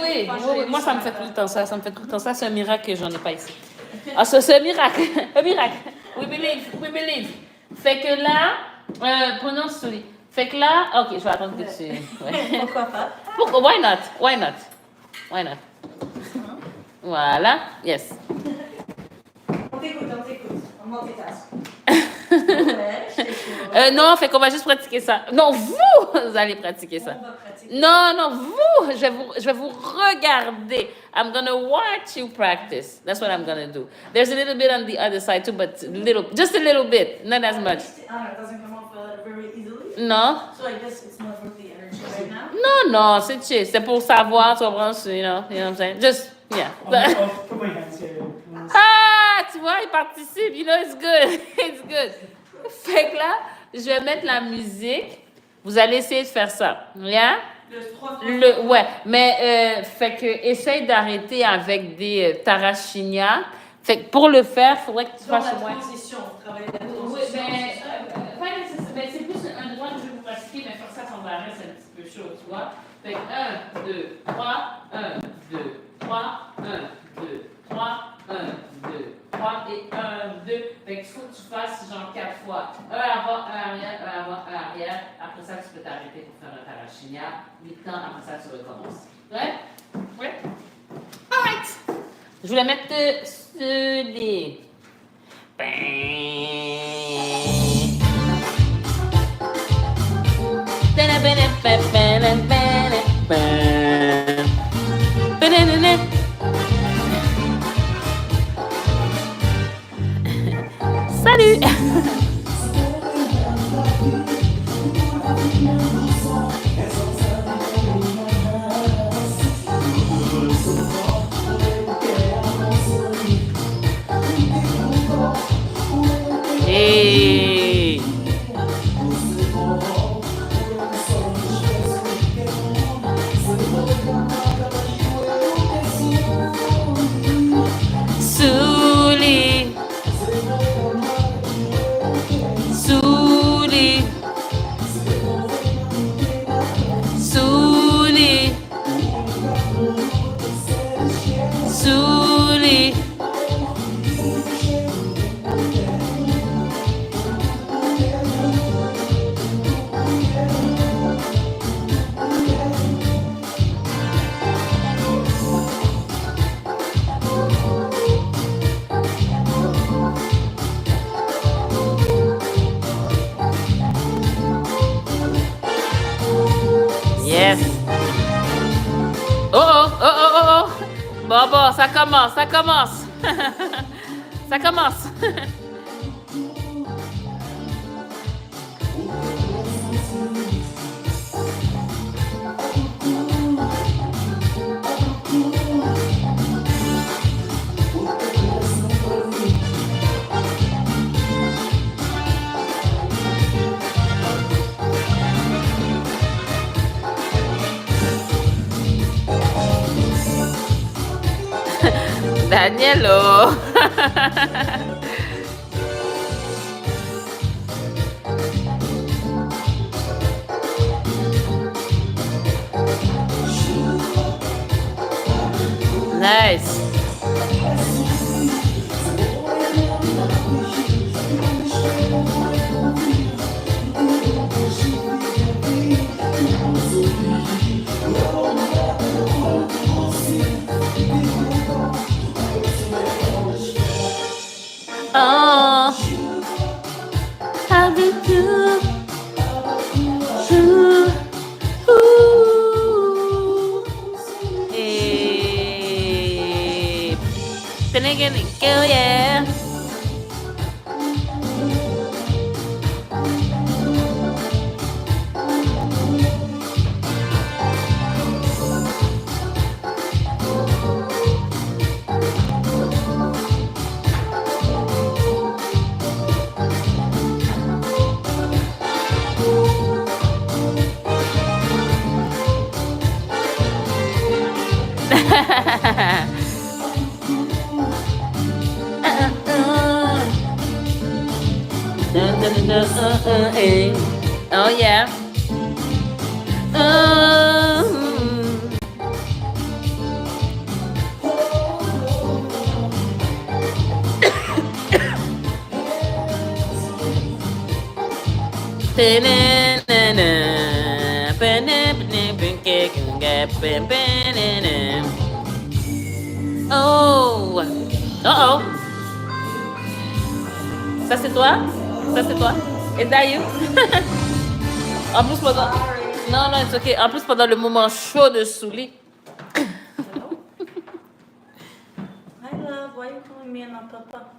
S1: oui. Moi, ça me fait tout le temps ça. C'est un miracle que j'en ai pas ici. Ah, c'est un miracle. Un miracle. We believe. Fait que là, prenons celui. Fait que là, ok, je vais attendre que tu... Ouais.
S2: Pourquoi pas?
S1: Why not? Voilà. Yes.
S2: On t'écoute. On multitask. Ouais, je t'écoute.
S1: Non, fait qu'on va juste pratiquer ça. Non, vous allez pratiquer ça.
S2: On va pratiquer.
S1: Non, vous, je vais vous regarder. I'm gonna watch you practice. That's what I'm gonna do. There's a little bit on the other side too, but just a little bit, not as much.
S2: It doesn't come off very easily.
S1: No?
S2: So I guess it's more with the energy. right now?
S1: Non, c'est chill. C'est pour savoir, tu comprends? You know what I'm saying? Just, yeah.
S3: Put my hands here.
S1: Ah, tu vois, il participe. You know, it's good. It's good. Fait que là, je vais mettre la musique. Vous allez essayer de faire ça. Yeah? Ouais, mais fait que essaye d'arrêter avec des Tarashinia. Fait que pour le faire, il faudrait que tu fasses au moins.
S2: Transition, travailler la transition.
S1: Oui, mais c'est plus un droit que je vais vous pratiquer, mais faire ça sans arrêt, c'est un petit peu chaud, tu vois. Fait que 1, 2, 3, 1, 2, 3, 1, 2, 3, 1, 2, 3 et 1, 2. Fait qu'il faut que tu fasses genre 4 fois. Un avant, un arrière, un avant, un arrière. Après ça, tu peux t'arrêter pour faire un Tarashinia. 8 ans, après ça, tu recommences. Ouais? Ouais? Alright! Je voulais mettre sur les. Salut! Hey! Suli! Suli! Suli! Suli! Yes. Oh oh, oh oh, oh oh. Bon, ça commence, ça commence. Ça commence. Danielo. Nice. Oh, how did you? Hey, Finnegan, go yeah. Oh yeah. Oh. Oh. Ça c'est toi? Ça c'est toi? Is that you? En plus pendant... Non, it's okay. En plus pendant le moment chaud de Souli.
S2: Hi love, why are you calling me and not papa?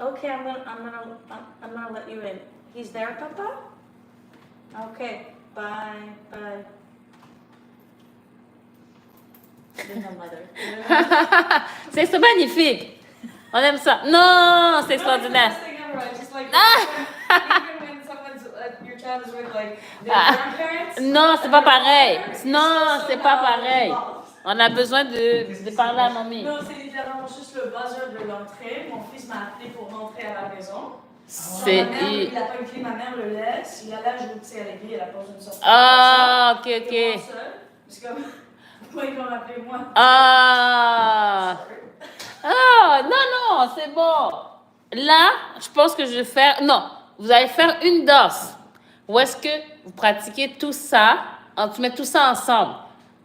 S2: Okay, I'm gonna let you in. He's there, Papa? Okay, bye.
S1: C'est magnifique. On aime ça. Non, c'est extraordinaire. Non, c'est pas pareil. Non, c'est pas pareil. On a besoin de parler à mamie.
S2: Non, c'est littéralement juste le buzzer de l'entrée. Mon fils m'a appelé pour rentrer à la maison.
S1: C'est...
S2: Il n'a pas une clé, ma mère le laisse. Il a l'âge où c'est avec lui, elle a pas besoin de sortir.
S1: Ah, ok.
S2: C'est comme, pourquoi il va m'appeler moi?
S1: Ah, non, c'est bon. Là, je pense que je vais faire... Non, vous allez faire une danse. Où est-ce que vous pratiquez tout ça, tu mets tout ça ensemble.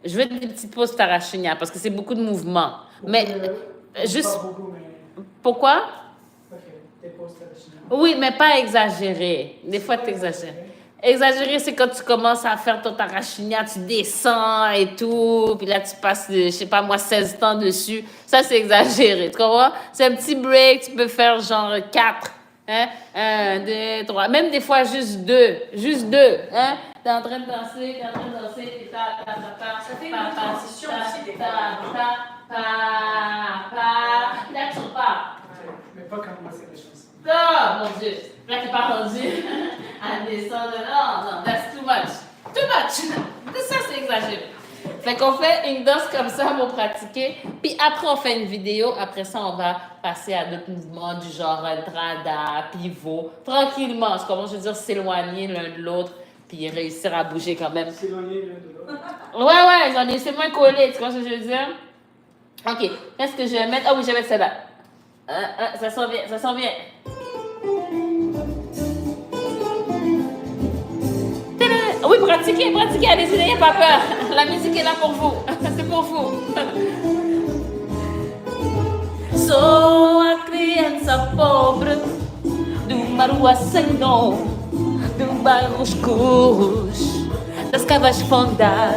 S1: Je veux des petites pauses Tarachinia parce que c'est beaucoup de mouvements. Mais juste...
S3: Pas beaucoup, mais...
S1: Pourquoi?
S3: Ok, des pauses Tarachinia.
S1: Oui, mais pas exagéré. Des fois, tu exagères. Exagéré, c'est quand tu commences à faire ton Tarachinia, tu descends et tout, puis là, tu passes, je sais pas moi, 16 temps dessus. Ça, c'est exagéré, tu comprends? C'est un petit break, tu peux faire genre 4. Hein? 1, 2, 3. Même des fois, juste 2. Juste 2. Hein? T'es en train de danser, et ta.
S2: Ça fait une transition aussi, des fois.
S1: Là, tu repars.
S3: Mais pas quand moi, c'est des choses.
S1: Oh, mon Dieu. Là, t'es pas rendu à descendre. Non, that's too much. Too much. Ça, c'est exagéré. Fait qu'on fait une danse comme ça pour pratiquer. Puis après, on fait une vidéo. Après ça, on va passer à d'autres mouvements du genre drada, pivot. Tranquillement. Je commence, je veux dire, s'éloigner l'un de l'autre. Puis réussir à bouger quand même.
S3: S'éloigner l'un de l'autre.
S1: Ouais, j'en ai, c'est moins collé. Tu vois ce que je veux dire? OK. Qu'est-ce que je vais mettre? Ah oui, je vais mettre celle-là. Ça sent bien. Oui, pratiquez, allez-y, n'ayez pas peur. La musique est là pour vous. C'est pour vous. Sou a criança pobre de uma rua sem dom, de bairros escuros, das cavas fundas.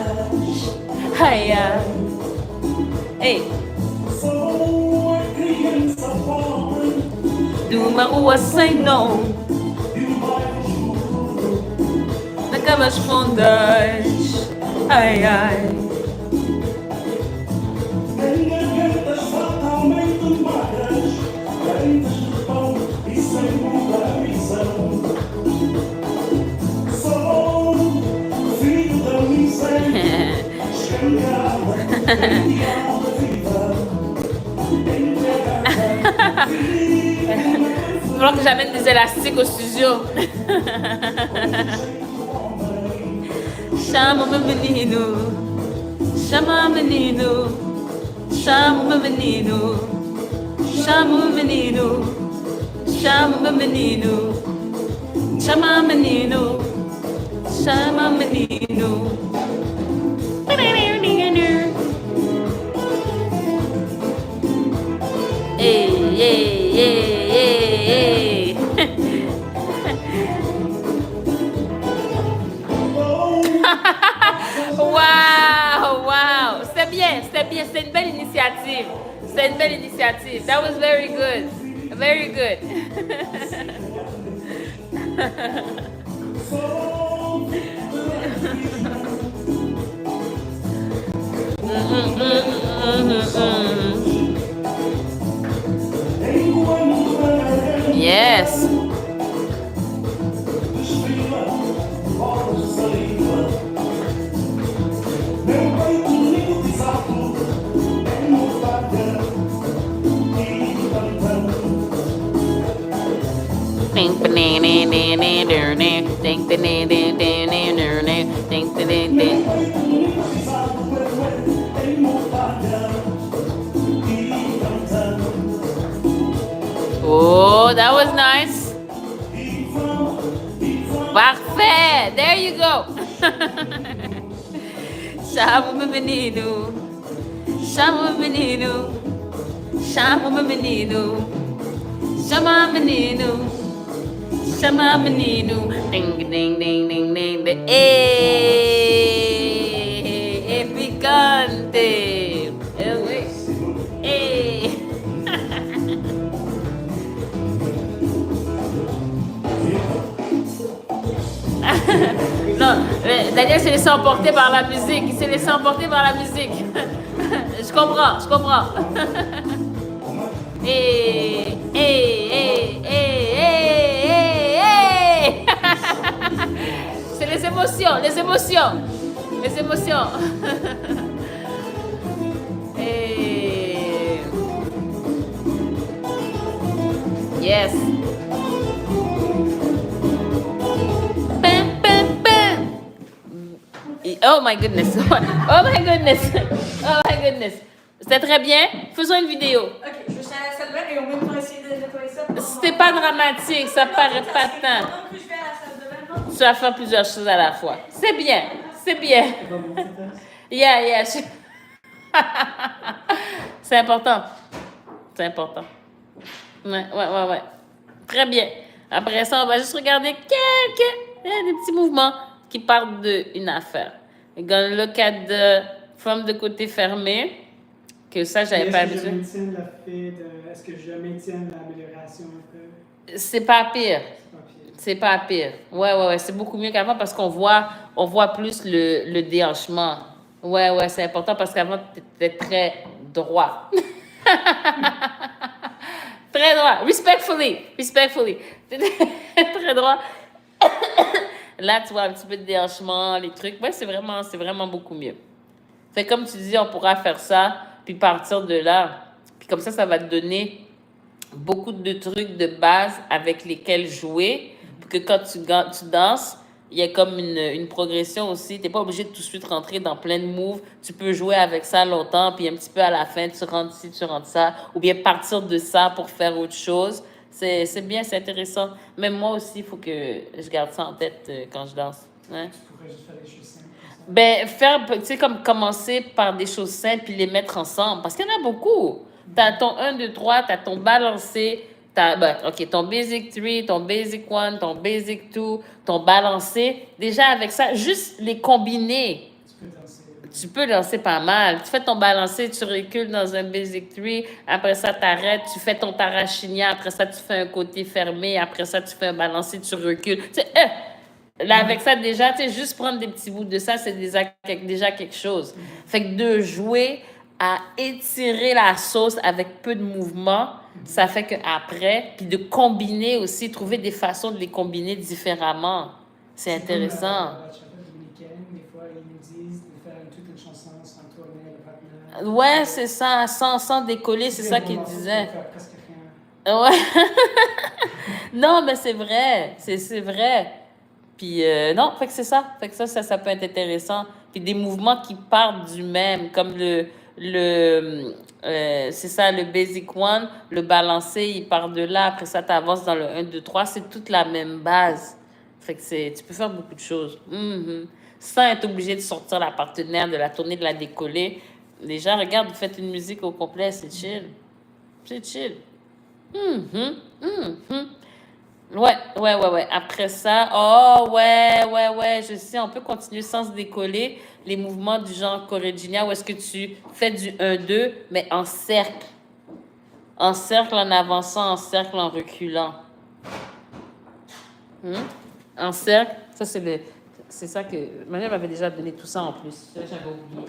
S1: Ai, ai. Ei.
S4: Sou a criança pobre
S1: De uma rua sem nome,
S4: de bairro escuro.
S1: das cavas fundas. Ai, ai.
S4: Tem gargantas fatalmente magras, carentes de pão e sem muita ambição. Sou filho da miséria, escangalhado, em alma viva, entregada,
S1: Il va falloir que j'amène des élastiques au studio. Chama meu menino, chama menino, chama meu menino, chama menino, chama menino, chama menino, chama menino. Hey. Wow. C'était bien. C'est une belle initiative. That was very good. Very good. Yes.
S4: desfila, olhos de saliva. Meu peito lindo desato é mortalha e tantão. Meu peito lindo desato é mortalha e tantão.
S1: Oh, that was nice. Parfait. There you go. Chama meu menino. Chama menino. Chama menino. Chama menino. Chama menino. Ding, ding, ding, ding, ding, ding. É picante. Ei. Daniel s'est laissé emporter par la musique. Il s'est laissé emporter par la musique. Je comprends. Hey. C'est les émotions. Hey. Yes. Oh my goodness. C'était très bien. Faisons une vidéo.
S2: Ok, je vais à la salle de bain et on va même essayer de nettoyer ça.
S1: C'est pas dramatique, ça paraît pas tant.
S2: Pendant que je vais à la salle de bain, non?
S1: Tu vas faire plusieurs choses à la fois. C'est bien. Yeah. C'est important. Ouais. Très bien. Après ça, on va juste regarder des petits mouvements qui partent d'une affaire. We're gonna look at from the côté fermé. Que ça, j'avais pas
S3: Est-ce que je
S1: habitué.
S3: maintiens est-ce que je maintiens l'amélioration un peu?
S1: C'est pas pire.
S3: C'est pas pire.
S1: Ouais. C'est beaucoup mieux qu'avant parce qu'on voit plus le déhanchement. Ouais, c'est important parce qu'avant, t'étais très droit. Très droit. Respectfully. T'étais très droit. Là, tu vois un petit peu de déhanchement, les trucs. Ouais, c'est vraiment beaucoup mieux. Fait comme tu dis, on pourra faire ça, puis partir de là. Puis comme ça va te donner beaucoup de trucs de base avec lesquels jouer. Pour que quand tu danses, il y a comme une progression aussi. Tu n'es pas obligé de tout de suite rentrer dans plein de moves. Tu peux jouer avec ça longtemps, puis un petit peu à la fin, tu rentres ci, tu rentres ça. Ou bien partir de ça pour faire autre chose. C'est bien, c'est intéressant. Même moi aussi, il faut que je garde ça en tête quand je danse. Hein?
S3: Tu pourrais juste faire des choses simples.
S1: Tu sais, comme commencer par des choses simples puis les mettre ensemble. Parce qu'il y en a beaucoup. T'as ton 1, 2, 3, t'as ton balancé, ton basic 3, ton basic 1, ton basic 2, ton balancé. Déjà, avec ça, juste les combiner. Tu peux danser pas mal. Tu fais ton balancé, tu recules dans un basic 3. Après ça, t'arrêtes. Tu fais ton tarachinia. Après ça, tu fais un côté fermé. Après ça, tu fais un balancé, tu recules. Tu sais, là, avec ça, déjà, tu sais, juste prendre des petits bouts de ça, c'est déjà quelque chose. Fait que de jouer à étirer la sauce avec peu de mouvements, ça fait qu'après, puis de combiner aussi, trouver des façons de les combiner différemment. C'est intéressant.
S3: Comme la bachata dominicaine, des fois, ils nous disent de faire toute une chanson sans tourner le partenaire.
S1: Ouais, c'est ça, sans décoller, c'est ça qu'il disait.
S3: Faire presque rien.
S1: Ouais. Non, mais c'est vrai, c'est vrai. Puis non, fait que c'est ça. Fait que ça peut être intéressant. Puis des mouvements qui partent du même, comme c'est ça, le basic one, le balancé, il part de là. Après ça, tu avances dans le 1, 2, 3. C'est toute la même base. Fait que tu peux faire beaucoup de choses. Sans être obligé de sortir la partenaire, de la tourner, de la décoller. Déjà, regarde, vous faites une musique au complet, c'est chill. C'est chill. Ouais. Après ça, je sais, on peut continuer sans se décoller. Les mouvements du genre Correggiana, où est-ce que tu fais du 1-2, mais en cercle. En cercle, en avançant, en cercle, en reculant. En cercle, ça c'est ça que... Manuel m'avait déjà donné tout ça en plus. Ça, j'avais oublié.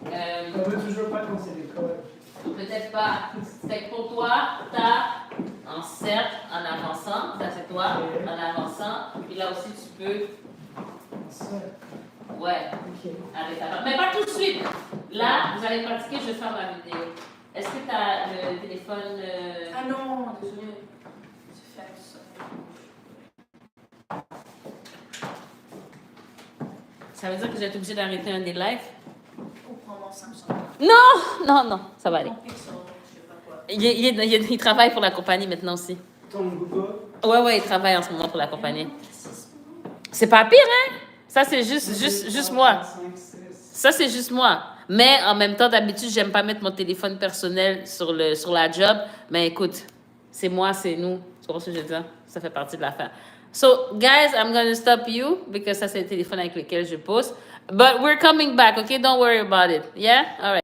S3: On veut toujours pas qu'on l'école.
S1: Peut-être pas. Fait que pour toi, t'as en cercle, en avançant. Ça, c'est toi. En avançant. Puis là aussi, tu peux... Ouais.
S3: Ok.
S1: Avec ta... Mais pas tout de suite. Là, vous allez pratiquer, je vais faire ma vidéo. Est-ce que tu as le téléphone...
S2: Ah non, désolé. C'est fait ça.
S1: Ça veut dire que je vais être obligée d'arrêter un des lives?
S2: Ou prendre mon Samsung.
S1: Non, ça va aller.
S2: Mon Pixel, je sais pas quoi.
S1: Il travaille pour la compagnie maintenant aussi.
S3: Ton Google.
S1: Ouais, il travaille en ce moment pour la compagnie. C'est pas pire, hein? Ça, c'est juste moi. Ça, c'est juste moi. Mais en même temps, d'habitude, j'aime pas mettre mon téléphone personnel sur la job. Mais écoute, c'est moi, c'est nous. Tu comprends ce que je veux dire? Ça fait partie de l'affaire. So, guys, I'm going to stop you because ça, c'est le téléphone avec lequel je pose. But we're coming back, okay? Don't worry about it. Yeah? All right.